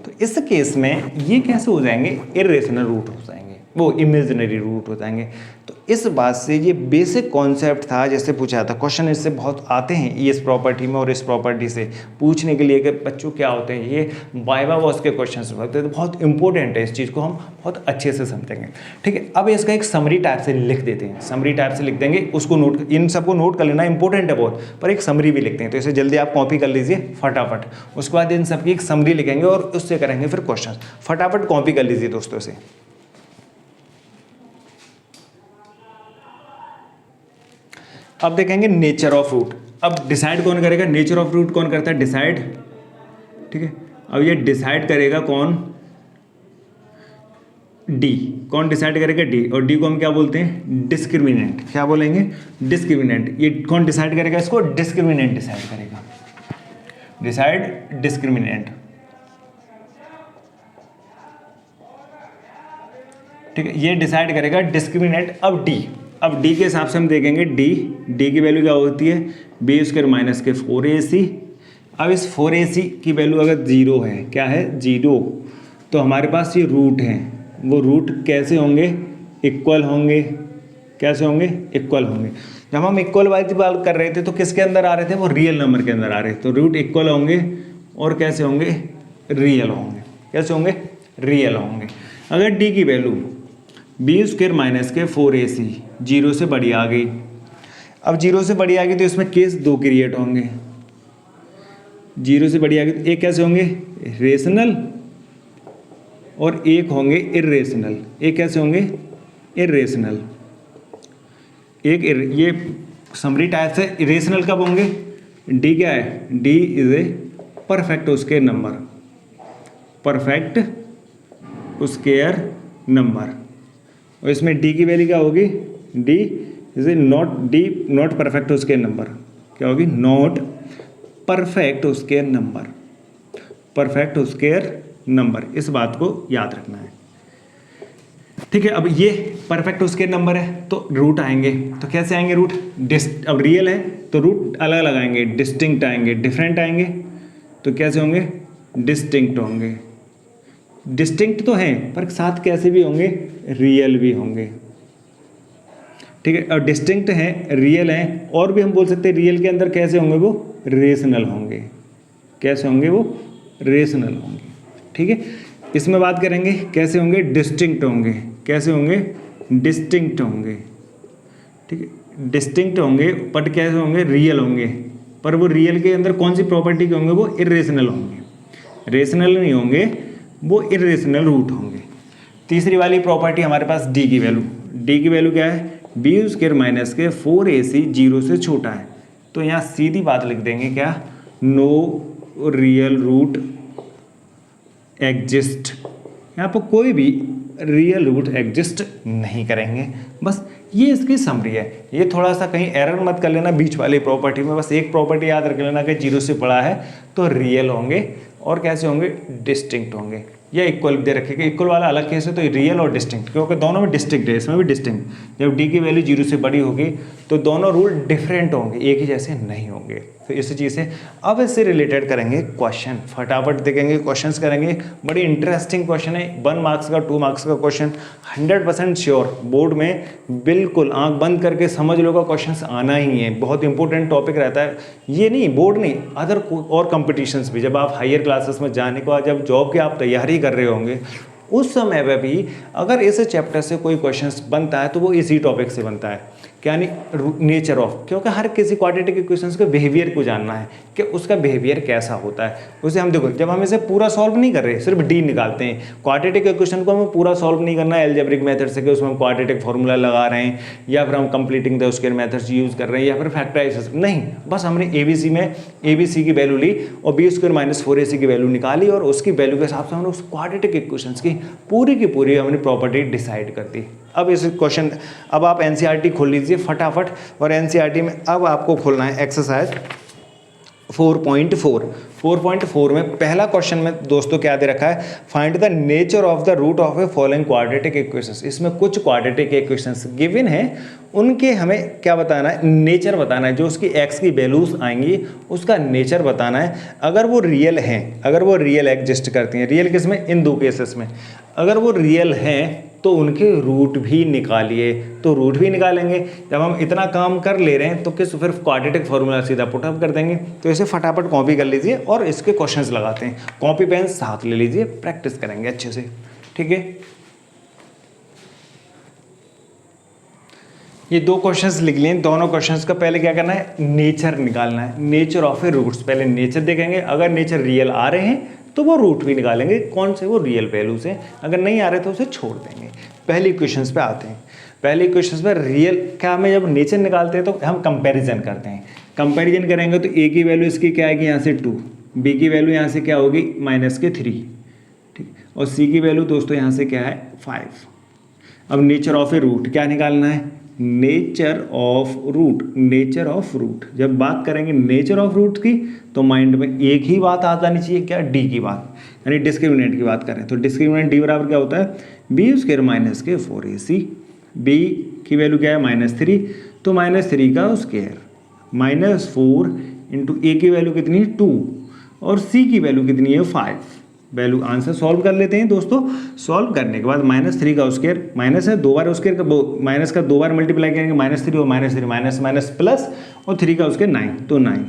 तो इस केस में ये कैसे हो जाएंगे, इरेशनल रूट हो जाएंगे, वो इमेजिनरी रूट हो जाएंगे। तो इस बात से ये बेसिक कॉन्सेप्ट था, जैसे पूछा था क्वेश्चन, इससे बहुत आते हैं इस प्रॉपर्टी में और इस प्रॉपर्टी से पूछने के लिए कि बच्चों क्या होते हैं, ये वाइवा वॉस के क्वेश्चन होते हैं। तो बहुत इंपॉर्टेंट है, इस चीज़ को हम बहुत अच्छे से समझेंगे। ठीक है, अब इसका एक समरी टाइप से लिख देते हैं, समरी टाइप से लिख देंगे, उसको नोट, इन सबको नोट कर लेना इंपॉर्टेंट है बहुत, पर एक समरी भी लिखते हैं। तो इसे जल्दी आप कॉपी कर लीजिए फटाफट, उसके बाद इन सबकी एक समरी लिखेंगे और उससे करेंगे फिर क्वेश्चन। फटाफट कॉपी कर लीजिए दोस्तों से। अब देखेंगे नेचर ऑफ रूट। अब डिसाइड कौन करेगा, नेचर ऑफ रूट कौन करता है, डिसाइड। ठीक है, अब ये डिसाइड करेगा कौन, डी। कौन डिसाइड करेगा, डी। और डी को हम क्या बोलते हैं, डिस्क्रिमिनेंट। क्या बोलेंगे, डिस्क्रिमिनेंट। ये कौन डिसाइड करेगा इसको, डिस्क्रिमिनेंट डिसाइड करेगा, डिसाइड डिस्क्रिमिनेंट। ठीक है, ये डिसाइड करेगा डिस्क्रिमिनेंट। अब डी के हिसाब से हम देखेंगे, डी की वैल्यू क्या होती है, b² - k 4ac। अब इस 4ac की वैल्यू अगर 0 है, क्या है, 0, तो हमारे पास ये रूट हैं, वो रूट कैसे होंगे, इक्वल होंगे। कैसे होंगे, इक्वल होंगे। जब हम इक्वल वाली बात कर रहे थे तो किसके अंदर आ रहे थे, वो रियल नंबर के अंदर आ रहे थे। तो रूट इक्वल होंगे और कैसे होंगे, रियल होंगे। कैसे होंगे, रियल होंगे। अगर डी की वैल्यू b² - k 4ac 0 से बड़ी आ गई, अब 0 से बड़ी आ गई तो इसमें केस 2 क्रिएट होंगे। 0 से बड़ी आ गई तो एक कैसे होंगे, रेशनल, और एक होंगे इरेशनल। एक कैसे होंगे, इरेशनल। ये समरी टाइप से इरेशनल कब होंगे, डी क्या है, D is a perfect square number, perfect square number. और इसमें डी की वैल्यू क्या होगी, D is a not perfect square number. क्या होगी, not perfect square number, perfect square number. इस बात को याद रखना है। ठीक है, अब ये परफेक्ट स्क्वायर नंबर है तो रूट आएंगे, तो कैसे आएंगे रूट, अब रियल है तो रूट अलग अलग आएंगे, डिस्टिंक्ट आएंगे, डिफरेंट आएंगे। तो कैसे होंगे, डिस्टिंक्ट होंगे। डिस्टिंक्ट तो हैं पर साथ कैसे भी होंगे, रियल भी होंगे। ठीक है, और डिस्टिंक्ट हैं, रियल हैं, और भी हम बोल सकते हैं रियल के अंदर कैसे होंगे, वो रेशनल होंगे। कैसे होंगे, वो रेशनल होंगे। ठीक है, इसमें बात करेंगे कैसे होंगे, डिस्टिंक्ट होंगे। कैसे होंगे, डिस्टिंक्ट होंगे। ठीक है, डिस्टिंक्ट होंगे बट कैसे होंगे, रियल होंगे। पर वो रियल के अंदर कौन सी प्रॉपर्टी के होंगे, वो इरेशनल होंगे, रेशनल नहीं होंगे, वो इरेशनल रूट होंगे। तीसरी वाली प्रॉपर्टी हमारे पास डी की वैल्यू। डी की वैल्यू क्या है, b² - k 4ac 0 से छोटा है। तो यहाँ सीधी बात लिख देंगे, क्या, नो रियल रूट एग्जिस्ट। यहाँ पर कोई भी रियल रूट एग्जिस्ट नहीं करेंगे। बस ये इसकी समरी है। ये थोड़ा सा कहीं एरर मत कर लेना बीच वाली प्रॉपर्टी में, बस एक प्रॉपर्टी याद रख लेना कि 0 से बड़ा है तो रियल होंगे, और कैसे होंगे, डिस्टिंक्ट होंगे। या इक्वल दे रखेगा, इक्वल वाला अलग केस है तो रियल और डिस्टिंक्ट, क्योंकि दोनों में डिस्टिंक्ट है, इसमें भी डिस्टिंक्ट। जब डी की वैल्यू 0 से बड़ी होगी तो दोनों रूल डिफरेंट होंगे, एक ही जैसे नहीं होंगे। तो इसी चीज़ से अब इससे रिलेटेड करेंगे क्वेश्चन, फटाफट देखेंगे, क्वेश्चंस करेंगे। बड़ी इंटरेस्टिंग क्वेश्चन है, 1 मार्क्स का 2 मार्क्स का क्वेश्चन, 100% श्योर बोर्ड में बिल्कुल आंख बंद करके समझ लो का क्वेश्चंस आना ही है। बहुत इंपॉर्टेंट टॉपिक रहता है ये, नहीं बोर्ड नहीं, अदर और कॉम्पिटिशन्स भी, जब आप हायर क्लासेस में जाने के बाद जब जॉब की आप तैयारी कर रहे होंगे उस समय पे भी अगर इस चैप्टर से कोई क्वेश्चंस बनता है तो वो इसी टॉपिक से बनता है, क्या नहीं, नेचर ऑफ, क्योंकि हर किसी क्वाड्रेटिक इक्वेशंस के बिहेवियर को जानना है कि उसका बिहेवियर कैसा होता है। उसे हम देखो, जब हम इसे पूरा सॉल्व नहीं कर रहे, सिर्फ डी निकालते हैं, क्वाड्रेटिक इक्वेशन को हमें पूरा सॉल्व नहीं करना है एल्जेब्रिक मेथड से कि उसमें हम क्वाड्रेटिक फार्मूला लगा रहे हैं या फिर हम completing the square methods use कर रहे हैं या फिर फैक्टराइजेशन, नहीं, बस हमने एबीसी में एबीसी की वैल्यू ली और बी स्क्वायर माइनस 4ac की वैल्यू निकाली और उसकी वैल्यू के हिसाब से हमने उस क्वाड्रेटिक इक्वेशंस की पूरी हमने प्रॉपर्टी डिसाइड कर दी। अब इस क्वेश्चन, अब आप एनसीईआरटी खोल लीजिए फटाफट, और एनसीईआरटी में अब आपको खोलना है एक्सरसाइज 4.4 में पहला क्वेश्चन में दोस्तों क्या दे रखा है, find the nature of the root of a following quadratic equations. इसमें कुछ क्वाड्रेटिक इक्वेशंस गिवन है, उनके हमें क्या बताना है, नेचर बताना है, जो उसकी एक्स की वैल्यूज आएंगी उसका नेचर बताना है। अगर वो रियल हैं, अगर वो रियल एग्जिस्ट करती हैं, रियल किस में, इन दो केसेस में, अगर वो रियल हैं तो उनके रूट भी निकालिए। तो रूट भी निकालेंगे, जब हम इतना काम कर ले रहे हैं तो किस फिर क्वाड्रेटिक फार्मूला सीधा पुटअप कर देंगे। तो इसे फटाफट कॉपी कर लीजिए और इसके क्वेश्चंस लगाते हैं, कॉपी पेन साथ ले लीजिए, प्रैक्टिस करेंगे अच्छे से, ठीक है। ये 2 क्वेश्चंस लिख लिए, दोनों क्वेश्चंस का पहले क्या करना है, नेचर निकालना है, नेचर ऑफ ए रूट्स। पहले नेचर देखेंगे, अगर नेचर रियल आ रहे हैं तो वो रूट भी निकालेंगे, कौन से, वो रियल वैल्यू से, अगर नहीं आ रहे तो उसे छोड़ देंगे। पहली क्वेश्चंस पे आते हैं, पहली क्वेश्चंस पे रियल क्या, हमें जब नेचर निकालते हैं तो हम कंपैरिजन करते हैं, कंपैरिजन करेंगे तो ए की वैल्यू इसकी क्या आएगी, यहाँ से 2, बी की वैल्यू यहाँ से क्या होगी -3, ठीक, और सी की वैल्यू दोस्तों यहाँ से क्या है 5। अब नेचर ऑफ ए रूट क्या निकालना है, nature of root, nature of root. जब बात करेंगे नेचर ऑफ रूट की तो माइंड में एक ही बात आ जानी चाहिए, क्या, डी की बात, यानी डिस्क्रिमिनेंट की बात करें तो डिस्क्रिमिनेंट डी बराबर क्या होता है, बी स्क्वायर माइनस के 4ac। बी की वैल्यू क्या है -3, तो -3 का स्क्वायर -4 इंटू ए की वैल्यू कितनी है 2 और सी की वैल्यू कितनी है 5। वैल्यू आंसर सॉल्व कर लेते हैं दोस्तों। सॉल्व करने के बाद -3 का स्क्वायर, माइनस है 2 बार स्क्वायर का, माइनस का 2 बार मल्टीप्लाई करेंगे, -3 और -3 माइनस माइनस प्लस, और 3 का स्क्वायर 9, तो 9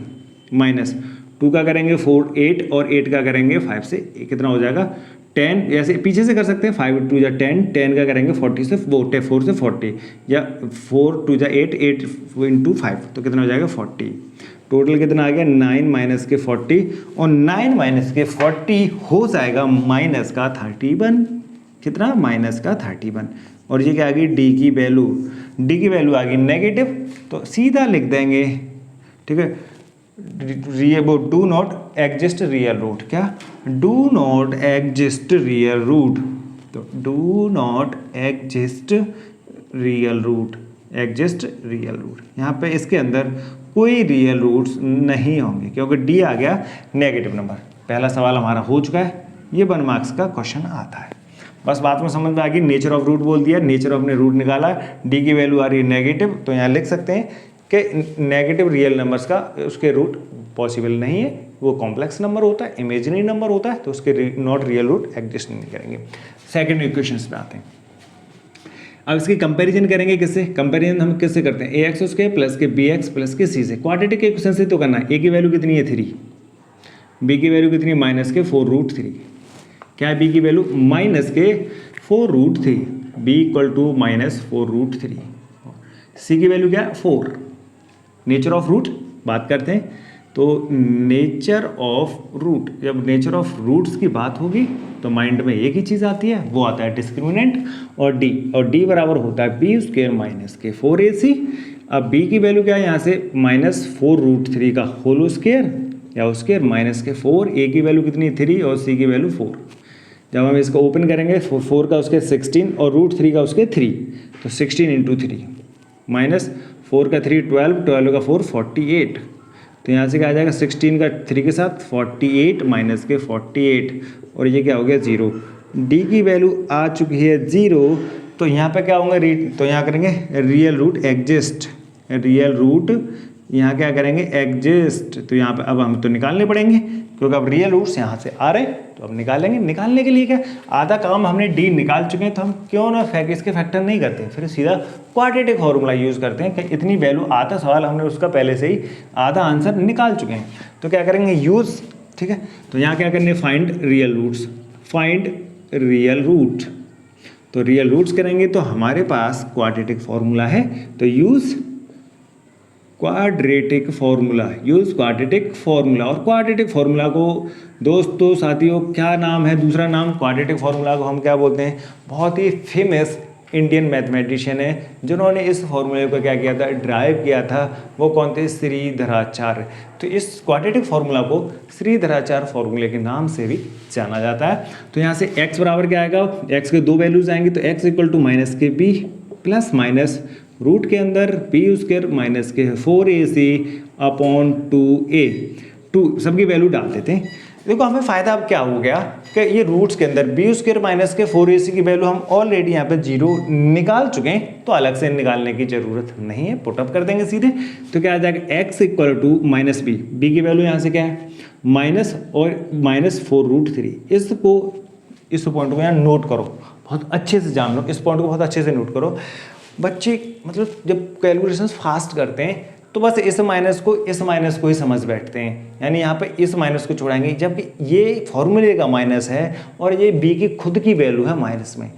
माइनस 2 का करेंगे 4 8 और 8 का करेंगे 5 से, कितना हो जाएगा 10, ऐसे पीछे से कर सकते हैं, 5 2 जा 10, 10 का करेंगे 40 से 4 से 40, या 4 2 जा 8, 8 इंटू 5 तो कितना हो जाएगा 40। टोटल कितना आ गया 9 माइनस के 40, और 9 माइनस के 40 हो जाएगा माइनस का 31, कितना माइनस का 31। और ये क्या आ गई डी की वैल्यू, डी की वैल्यू आ गई नेगेटिव, तो सीधा लिख देंगे, ठीक है, वो do not exist real root, क्या, do not exist real root, तो do not exist real root, exist real root, यहाँ पे इसके अंदर कोई रियल रूट्स नहीं होंगे क्योंकि डी आ गया नेगेटिव नंबर। पहला सवाल हमारा हो चुका है, ये 1 मार्क्स का क्वेश्चन आता है। बस बात में समझ में आ गई, नेचर ऑफ रूट बोल दिया, नेचर ऑफ ने रूट निकाला, डी की वैल्यू आ रही है नेगेटिव, तो यहाँ लिख सकते हैं कि नेगेटिव रियल नंबर्स का उसके रूट पॉसिबल नहीं है, वो कॉम्प्लेक्स नंबर होता है, इमेजिनरी नंबर होता है, तो उसके नॉट रियल रूट एग्जिस्ट नहीं करेंगे। सेकंड इक्वेशंस पे आते हैं, अब इसकी कंपैरिजन करेंगे किससे, कंपैरिजन हम किससे करते हैं, ax उसके प्लस के bx प्लस के c से, क्वाड्रेटिक इक्वेशन से तो करना है। a की वैल्यू कितनी है 3, b की वैल्यू कितनी है -4√3, क्या है b की वैल्यू -4√3, b = -4√3, c की वैल्यू क्या है 4। नेचर ऑफ रूट बात करते हैं, तो नेचर ऑफ रूट, जब नेचर ऑफ रूट्स की बात होगी तो माइंड में एक ही चीज़ आती है, वो आता है डिस्क्रिमिनेंट और डी बराबर होता है बी स्क्वायर माइनस के 4ac। अब b की वैल्यू क्या है यहाँ से -4√3 का होल स्क्वायर या स्क्वायर माइनस के 4, a की वैल्यू कितनी 3 और c की वैल्यू 4। जब हम इसको ओपन करेंगे 4 का उसके 16 और √3 का उसके 3, तो 16 इंटू 3 माइनस 4 का 3 12, 12 का 4 48, तो यहाँ से क्या आ जाएगा 16 का 3 के साथ 48 माइनस के 48, और ये क्या हो गया 0। डी की वैल्यू आ चुकी है 0, तो यहाँ पे क्या होंगे तो यहाँ करेंगे real root exist, real root, यहाँ क्या करेंगे एग्जिस्ट, तो यहाँ पे अब हम तो निकालने पड़ेंगे क्योंकि अब रियल रूट्स यहाँ से आ रहे हैं तो अब निकालेंगे। निकालने के लिए क्या, आधा काम हमने डी निकाल चुके हैं तो हम क्यों ना इसके फैक्टर नहीं करते, फिर सीधा क्वाड्रेटिक फॉर्मूला यूज़ करते हैं कि इतनी वैल्यू, आधा सवाल हमने उसका पहले से ही आधा आंसर निकाल चुके हैं तो क्या करेंगे यूज़। ठीक है, तो यहाँ क्या करने, find real roots, find real root, तो रियल रूट्स करेंगे तो हमारे पास क्वाड्रेटिक फॉर्मूला है तो use quadratic formula, use quadratic formula. और क्वाड्रेटिक फॉर्मूला को दोस्तों साथियों क्या नाम है, दूसरा नाम क्वाड्रेटिक फॉर्मूला को हम क्या बोलते हैं, बहुत ही फेमस इंडियन मैथमेटिशियन है जिन्होंने इस फॉर्मूले को क्या किया था, ड्राइव किया था, वो कौन थे, श्रीधराचार्य। तो इस क्वाड्रेटिक फॉर्मूला को श्रीधराचार्य फॉर्मूले के नाम से भी जाना जाता है। तो यहाँ से x बराबर क्या आएगा, x के दो वैल्यूज आएंगे तो x इक्वल टू माइनस के b प्लस माइनस रूट के अंदर b स्क्वायर माइनस के 4ac अपॉन 2a, 2 सबकी वैल्यू डाल देते हैं। देखो हमें फ़ायदा अब क्या हो गया कि ये रूट्स के अंदर b स्क्वायर माइनस के 4ac की वैल्यू हम ऑलरेडी यहाँ पे 0 निकाल चुके हैं तो अलग से निकालने की ज़रूरत नहीं है, पुटअप कर देंगे सीधे। तो क्या आ जाएगा x equal to minus b, b की वैल्यू यहाँ से क्या है माइनस और माइनस 4√3। इस पॉइंट को यहाँ नोट करो, बहुत अच्छे से जान लो, इस पॉइंट को बहुत अच्छे से नोट करो। बच्चे मतलब जब कैलकुलेशंस फास्ट करते हैं तो बस इस माइनस को ही समझ बैठते हैं, यानी यहाँ पे इस माइनस को छोड़ाएंगे, जबकि ये फॉर्मूले का माइनस है और ये b की खुद की वैल्यू है माइनस में।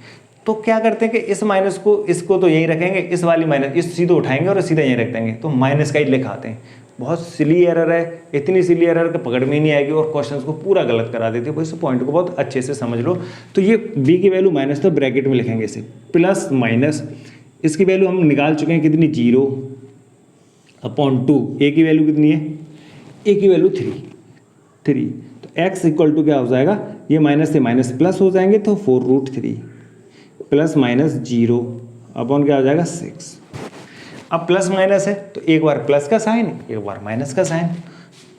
तो क्या करते हैं कि इस माइनस को, इसको तो यहीं रखेंगे, इस वाली माइनस इस सीधे उठाएंगे और सीधा यहीं रख देंगे, तो माइनस का ही लिखाते हैं। बहुत सिली एरर है, इतनी सिली एरर कि पकड़ में नहीं आएगी और क्वेश्चंस को पूरा गलत करा देती है। इस पॉइंट को बहुत अच्छे से समझ लो। तो ये b की वैल्यू माइनस, तो ब्रैकेट में लिखेंगे इसे प्लस माइनस, इसकी वैल्यू हम निकाल चुके हैं कितनी 0 अपॉन 2, a की वैल्यू कितनी है, a की वैल्यू 3। तो x इक्वल टू क्या हो जाएगा, ये माइनस से माइनस प्लस हो जाएंगे तो 4√3 प्लस माइनस 0 अपॉन क्या हो जाएगा 6। अब प्लस माइनस है तो एक बार प्लस का साइन एक बार माइनस का साइन,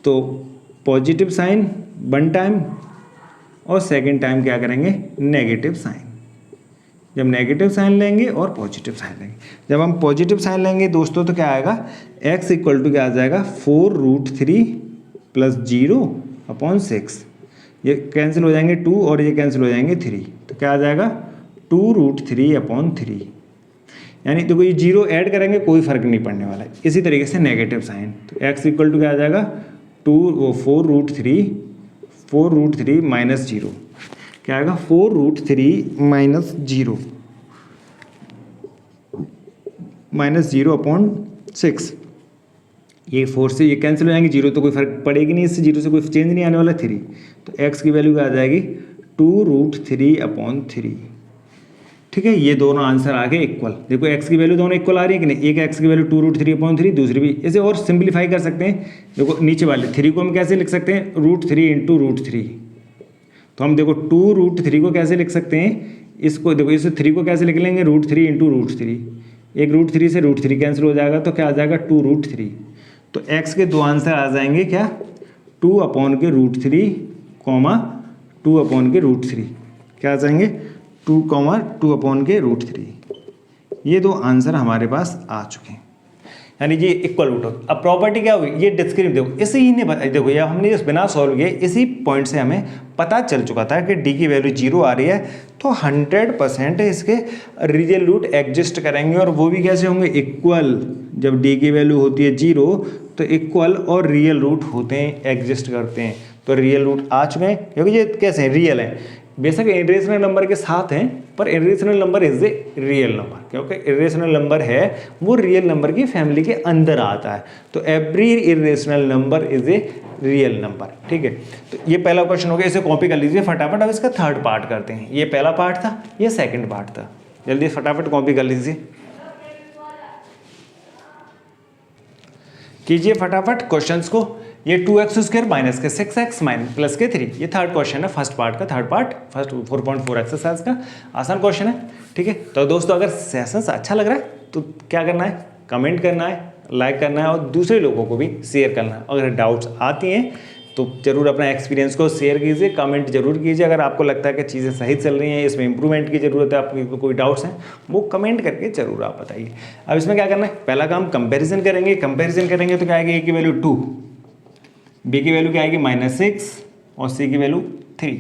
तो पॉजिटिव साइन वन टाइम और सेकेंड टाइम क्या करेंगे नेगेटिव साइन। जब नेगेटिव साइन लेंगे और पॉजिटिव साइन लेंगे, जब हम पॉजिटिव साइन लेंगे दोस्तों तो क्या आएगा, x इक्वल टू क्या आ जाएगा 4√3 प्लस 0 अपॉन 6, ये कैंसिल हो जाएंगे 2 और ये कैंसिल हो जाएंगे 3, तो क्या आ जाएगा 2√3 अपॉन 3। यानी देखो ये 0 ऐड करेंगे कोई फर्क नहीं पड़ने वाला है। इसी तरीके से नेगेटिव साइन, तो x इक्वल टू क्या आ जाएगा 4√3 माइनस 0, क्या आएगा 4√3 माइनस 0 अपॉन 6। ये 4 से ये कैंसिल हो जाएंगे, 0 तो कोई फर्क पड़ेगी नहीं, इससे 0 से कोई चेंज नहीं आने वाला 3, तो x की वैल्यू क्या आ जाएगी 2√3 अपॉन 3। ठीक है, ये दोनों आंसर आ गए इक्वल। देखो x की वैल्यू दोनों इक्वल आ रही है कि नहीं, एक x की वैल्यू 2√3 अपॉन 3, दूसरी भी। इसे और सिंप्लीफाई कर सकते हैं, देखो नीचे वाले 3 को हम कैसे लिख सकते हैं √3 इंटू √3, तो हम देखो 2√3 को कैसे लिख सकते हैं, इसको देखो इस 3 को कैसे लिख लेंगे √3 इंटू √3, एक √3 से √3 कैंसिल हो जाएगा तो क्या आ जाएगा 2√3। तो x के दो आंसर आ जाएंगे क्या 2 अपॉन के √3 कॉमा 2 अपॉन के √3, क्या आ जाएंगे 2 कॉमा 2 अपॉन के √3। ये दो आंसर हमारे पास आ चुके हैं, यानी ये इक्वल रूट हो। अब प्रॉपर्टी क्या होगी, ये डिस्क्रिप्टिव देखो इसी ही ने देखो या हमने इस बिना सॉल्व किए इसी पॉइंट से हमें पता चल चुका था कि d की वैल्यू 0 आ रही है तो 100% इसके रियल रूट एग्जिस्ट करेंगे, और वो भी कैसे होंगे इक्वल। जब d की वैल्यू होती है 0 तो इक्वल और रियल रूट होते हैं, एग्जिस्ट करते हैं। तो रियल रूट आ चुके हैं क्योंकि ये कैसे हैं रियल हैं, बेशक इरेशनल नंबर के साथ हैं पर irrational number is a real number, क्योंकि इरेशनल नंबर है वो रियल नंबर की फैमिली के अंदर आता है। तो every irrational number is a real number. ठीक है, तो ये पहला क्वेश्चन हो गया, इसे कॉपी कर लीजिए फटाफट। अब इसका थर्ड पार्ट करते हैं, ये पहला पार्ट था, ये सेकंड पार्ट था, जल्दी फटाफट कॉपी कर लीजिए, कीजिए फटाफट क्वेश्चंस को। ये 2x² माइनस के 6x माइनस प्लस के 3, ये थर्ड क्वेश्चन है फर्स्ट पार्ट का, थर्ड पार्ट फर्स्ट 4.4 एक्सरसाइज का, आसान क्वेश्चन है। ठीक है, तो दोस्तों अगर सेशन अच्छा लग रहा है तो क्या करना है, कमेंट करना है, लाइक करना है और दूसरे लोगों को भी शेयर करना है। अगर डाउट्स आती हैं तो ज़रूर अपना एक्सपीरियंस को शेयर कीजिए, कमेंट जरूर कीजिए। अगर आपको लगता है कि चीज़ें सही चल रही हैं, इसमें इंप्रूवमेंट की ज़रूरत है, आपको कोई डाउट्स हैं, वो कमेंट करके ज़रूर आप बताइए। अब इसमें क्या करना है, पहला काम कंपैरिजन करेंगे। कंपैरिजन करेंगे तो क्या आएगी, ए की वैल्यू 2, बी की वैल्यू क्या आएगी -6 और सी की वैल्यू 3।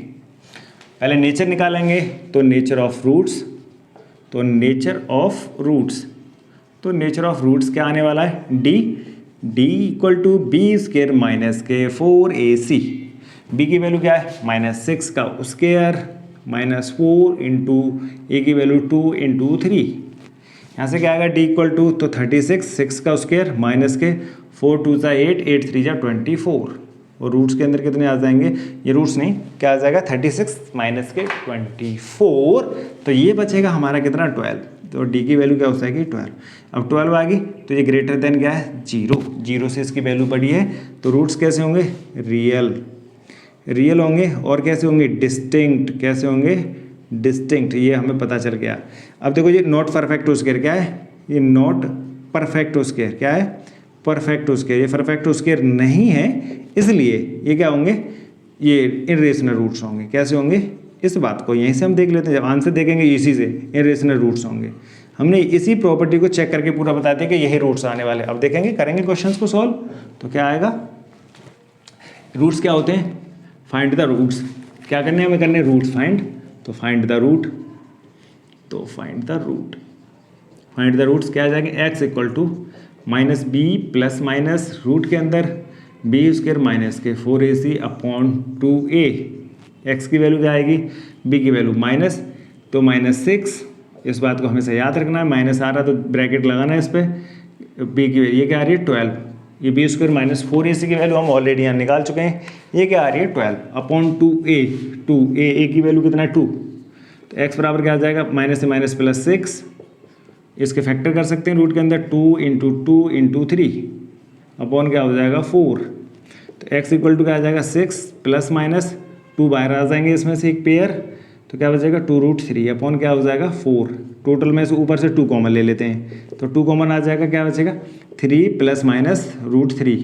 पहले नेचर निकालेंगे, तो नेचर ऑफ रूट्स, तो नेचर ऑफ रूट्स, तो नेचर ऑफ रूट्स क्या आने वाला है, D equal to b square minus के 4ac। बी की वैल्यू क्या है, -6 का स्क्वायर -4 इंटू ए की वैल्यू 2 इंटू 3। यहाँ से क्या आएगा, डी इक्वल टू, तो 36, 6 का स्क्वायर माइनस के 4 2 जा 8, 8 3 जा 24। और रूट्स के अंदर कितने आ जाएंगे, ये रूट्स नहीं, क्या आ जाएगा 36 माइनस के 24, तो ये बचेगा हमारा कितना 12। तो डी की वैल्यू क्या हो जाएगी 12। अब 12 आ गई तो ये ग्रेटर देन क्या है 0, 0 से इसकी वैल्यू बड़ी है, तो रूट्स कैसे होंगे, रियल होंगे। और कैसे होंगे, डिस्टिंक्ट, कैसे होंगे, डिस्टिंक्ट, ये हमें पता चल गया। अब देखो ये नॉट परफेक्ट स्क्वायर क्या है, ये नॉट परफेक्ट स्क्वायर क्या है, परफेक्ट स्क्वायर, ये परफेक्ट स्क्वायर नहीं है, इसलिए ये क्या होंगे, ये इरेशनल रूट्स होंगे। कैसे होंगे, इस बात को यहीं से हम देख लेते हैं, जब आंसर देखेंगे इसी से इरेशनल रूट्स होंगे। हमने इसी प्रॉपर्टी को चेक करके पूरा बता दिया कि यही रूट्स आने वाले। अब देखेंगे, करेंगे क्वेश्चंस को सॉल्व, तो क्या आएगा, रूट्स क्या होते हैं, फाइंड द रूट्स। क्या करने हमें, करने रूट्स फाइंड, तो फाइंड द रूट, तो find the root, find the roots क्या आ जाएगा, x equal to minus b plus minus root के अंदर बी स्क्वायर माइनस के 4ac अपॉन 2a। एक्स की वैल्यू क्या आएगी, बी की वैल्यू माइनस, तो -6, इस बात को हमेशा याद रखना है, माइनस आ रहा तो ब्रैकेट लगाना है इस पर। बी की वैल्यू ये क्या आ रही है 12, ये बी स्क्वायर माइनस 4ac की वैल्यू हम ऑलरेडी यहाँ निकाल चुके हैं, ये क्या आ रही है 12 अपॉन 2a, 2a, a की वैल्यू कितना है 2, तो एक्स बराबर क्या आ जाएगा, माइनस से माइनस प्लस 6, इसके फैक्टर कर सकते हैं रूट के अंदर, 2 इंटू 3 अपॉन क्या हो जाएगा 4। तो एक्स इक्वल टू क्या आ जाएगा 6 प्लस माइनस 2 बाहर आ जाएंगे इसमें से एक पेयर, तो क्या बचेगा 2√3 अपॉन क्या हो जाएगा 4। टोटल में से ऊपर से 2 कॉमन ले लेते हैं, तो 2 कॉमन आ जाएगा, क्या बचेगा 3 प्लस माइनस √3,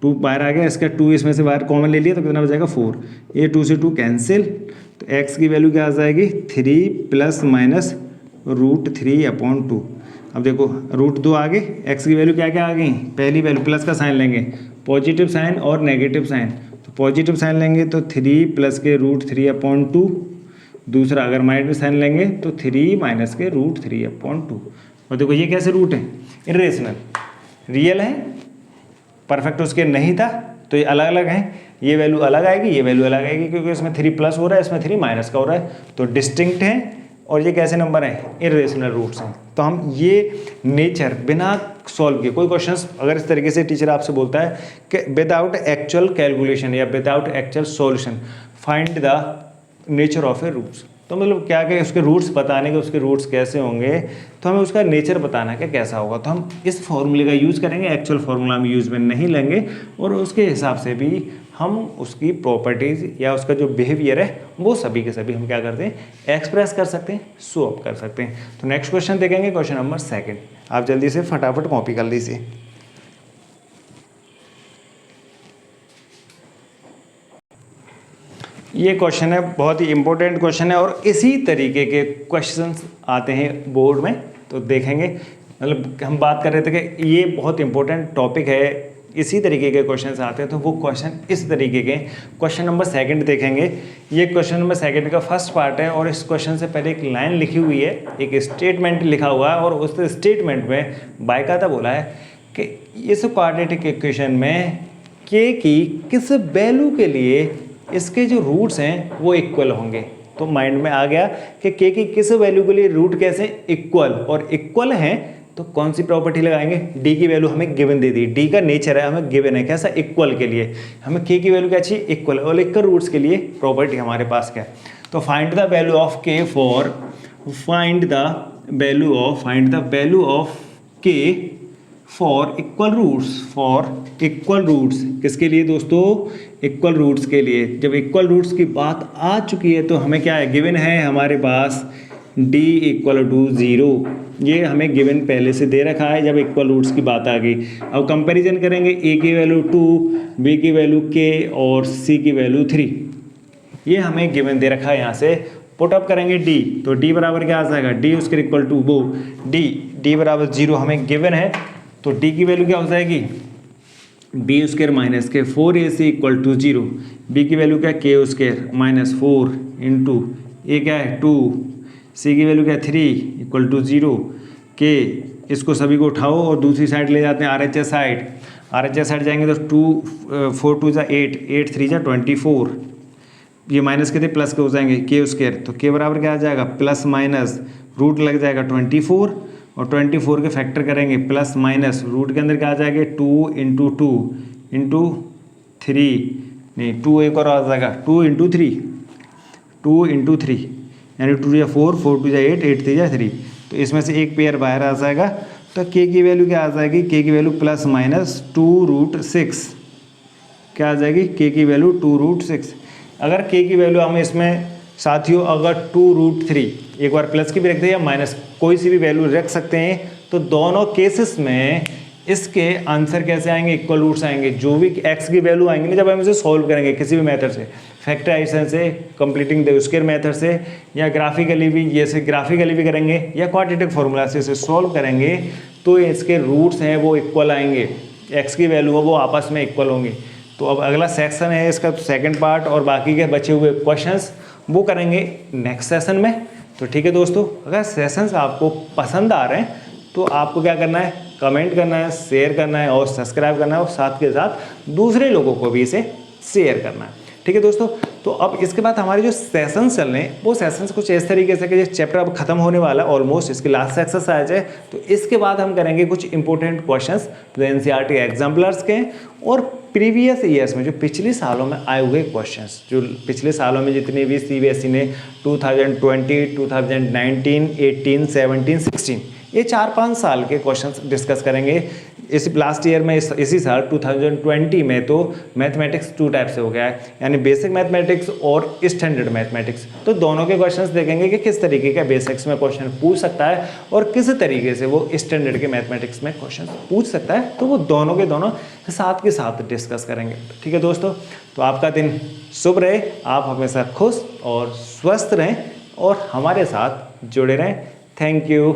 2 बाहर आ गया, इसका 2 इसमें से बाहर कॉमन ले लिया तो कितना बचेगा 4। ये 2 से 2 कैंसिल, तो एक्स की वैल्यू क्या आ जाएगी 3 प्लस माइनस √3 अपॉन 2। अब देखो √2 आ गए, एक्स की वैल्यू क्या क्या आ गई, पहली वैल्यू प्लस का साइन लेंगे, पॉजिटिव साइन और नेगेटिव साइन, तो पॉजिटिव साइन लेंगे तो 3 प्लस के √3 अपॉन 2, दूसरा अगर माइनस साइन लेंगे तो 3 माइनस के √3 अपॉन 2। और देखो ये कैसे रूट है, इरेशनल, रियल है, परफेक्ट उसके नहीं था, तो ये अलग अलग हैं, ये वैल्यू अलग आएगी, ये वैल्यू अलग आएगी, क्योंकि इसमें 3 प्लस हो रहा है, इसमें 3 माइनस का हो रहा है, तो डिस्टिंक्ट हैं। और ये कैसे नंबर हैं, इरेशनल रूट्स हैं। तो हम ये नेचर बिना सॉल्व किए, कोई क्वेश्चंस अगर इस तरीके से टीचर आपसे बोलता है कि विदाउट एक्चुअल कैलकुलेशन या without actual solution find the nature of a roots, तो मतलब क्या कि उसके रूट्स बताने के, उसके रूट्स कैसे होंगे, तो हमें उसका नेचर बताना है कि कैसा होगा, तो हम इस फॉर्मूले का यूज़ करेंगे, एक्चुअल फार्मूला हम यूज़ में नहीं लेंगे, और उसके हिसाब से भी हम उसकी प्रॉपर्टीज़ या उसका जो बिहेवियर है वो सभी के सभी हम क्या करते हैं, एक्सप्रेस कर सकते हैं, शो अप कर सकते हैं। तो नेक्स्ट क्वेश्चन देखेंगे, क्वेश्चन नंबर 2। आप जल्दी से फटाफट कॉपी कर लीजिए। ये क्वेश्चन है, बहुत ही इंपॉर्टेंट क्वेश्चन है, और इसी तरीके के क्वेश्चंस आते हैं बोर्ड में, तो देखेंगे। मतलब हम बात कर रहे थे कि ये बहुत इंपॉर्टेंट टॉपिक है, इसी तरीके के क्वेश्चंस आते हैं, तो वो क्वेश्चन इस तरीके के। क्वेश्चन नंबर 2 देखेंगे, ये क्वेश्चन नंबर 2 का फर्स्ट पार्ट है, और इस क्वेश्चन से पहले एक लाइन लिखी हुई है, एक स्टेटमेंट लिखा हुआ है, और उस स्टेटमेंट में बाकायदा बोला है कि इस क्वाड्रेटिक इक्वेशन में के की किस वैल्यू के लिए इसके जो रूट्स हैं वो इक्वल होंगे। तो माइंड में आ गया कि के की किस वैल्यू के लिए रूट कैसे इक्वल, और इक्वल हैं तो कौन सी प्रॉपर्टी लगाएंगे, डी की वैल्यू हमें गिवन दे दी, डी का नेचर है हमें गिवन है कैसा, इक्वल के लिए, हमें के की वैल्यू क्या चाहिए, इक्वल, और इक्वल रूट्स के लिए प्रॉपर्टी हमारे पास क्या है। तो फाइंड द वैल्यू ऑफ के for, find the value of के फॉर इक्वल रूट्स, किसके लिए दोस्तों, इक्वल रूट्स के लिए। जब इक्वल रूट्स की बात आ चुकी है तो हमें क्या है, गिवन है हमारे पास d इक्वल टू 0। ये हमें गिवन पहले से दे रखा है जब इक्वल रूट्स की बात आ गई। अब कंपैरिजन करेंगे, a की वैल्यू 2, b की वैल्यू k और c की वैल्यू 3। ये हमें गिवन दे रखा है। यहाँ से पुट अप करेंगे d, तो d बराबर क्या आ जाएगा, d उसके इक्वल टू वो d बराबर 0 हमें गिवन है, तो d की वैल्यू क्या हो जाएगी, b स्क्वायर माइनस के 4ac इक्वल टू 0। b की वैल्यू क्या है, k square minus 4 into a क्या है 2, c की वैल्यू क्या है 3 इक्वल टू 0, k इसको सभी को उठाओ और दूसरी साइड ले जाते हैं RHS साइड। RHS साइड जाएंगे तो 2 4 2 जा 8, 8 3 जा 24, ये माइनस के थे प्लस के हो जाएंगे k स्क्वायर, तो k बराबर क्या आ जाएगा, प्लस माइनस रूट लग जाएगा 24 और 24 के फैक्टर करेंगे प्लस माइनस रूट के अंदर क्या आ जाएगा 2 इंटू 2 इंटू 3, नहीं 2 एक और आ जाएगा 2 इंटू 3, 2 इंटू 3 यानी 2 या 4, 4 2 या 8, 8 3 या 3, तो इसमें से एक पेयर बाहर आ जाएगा। तो k की वैल्यू क्या आ जाएगी, k की वैल्यू प्लस माइनस 2√6 क्या आ जाएगी, k की वैल्यू 2√6। अगर k की वैल्यू हमें इसमें साथियों अगर 2√3 एक बार प्लस की भी रख दे या माइनस कोई सी भी वैल्यू रख सकते हैं, तो दोनों केसेस में इसके आंसर कैसे आएंगे, इक्वल रूट्स आएंगे। जो भी x की वैल्यू आएंगे ना जब हम इसे सॉल्व करेंगे किसी भी मेथड से, फैक्टराइजेशन से, कंप्लीटिंग द स्क्वायर मेथड से, या ग्राफिकली भी, जैसे ग्राफिकली भी करेंगे या क्वाड्रेटिक फॉर्मूला से इसे सॉल्व करेंगे, तो इसके रूट्स हैं वो इक्वल आएंगे, x की वैल्यू है वो आपस में इक्वल होंगे। तो अब अगला सेक्शन है इसका सेकंड पार्ट, और बाकी के बचे हुए क्वेश्चंस वो करेंगे नेक्स्ट सेशन में। तो ठीक है दोस्तों, अगर सेशंस आपको पसंद आ रहे हैं तो आपको क्या करना है, कमेंट करना है, शेयर करना है और सब्सक्राइब करना है, और साथ के साथ दूसरे लोगों को भी इसे शेयर करना है। ठीक है दोस्तों, तो अब इसके बाद हमारे जो सेशंस चल रहे हैं वो सेशंस कुछ इस तरीके से कि ये चैप्टर अब खत्म होने वाला है ऑलमोस्ट, इसकी लास्ट एक्सरसाइज है। तो इसके बाद हम करेंगे कुछ इंपॉर्टेंट क्वेश्चंस जो NCERT एग्जाम्पलर्स के और प्रीवियस ईयर्स में जो पिछले सालों में आए हुए क्वेश्चंस, जो पिछले सालों में जितने भी CBSE ने 2020, 2019, 18, 17, 16 ये 4-5 साल के क्वेश्चंस डिस्कस करेंगे। इस लास्ट ईयर में इसी साल 2020 में तो मैथमेटिक्स 2 टाइप से हो गया है, यानी बेसिक मैथमेटिक्स और स्टैंडर्ड मैथमेटिक्स। तो दोनों के क्वेश्चंस देखेंगे कि किस तरीके का बेसिक्स में क्वेश्चन पूछ सकता है और किस तरीके से वो स्टैंडर्ड के मैथमेटिक्स में क्वेश्चन पूछ सकता है, तो वो दोनों के दोनों साथ के साथ डिस्कस करेंगे। ठीक है दोस्तों, तो आपका दिन शुभ रहे, आप हमेशा खुश और स्वस्थ रहें और हमारे साथ जुड़े रहें। Thank you.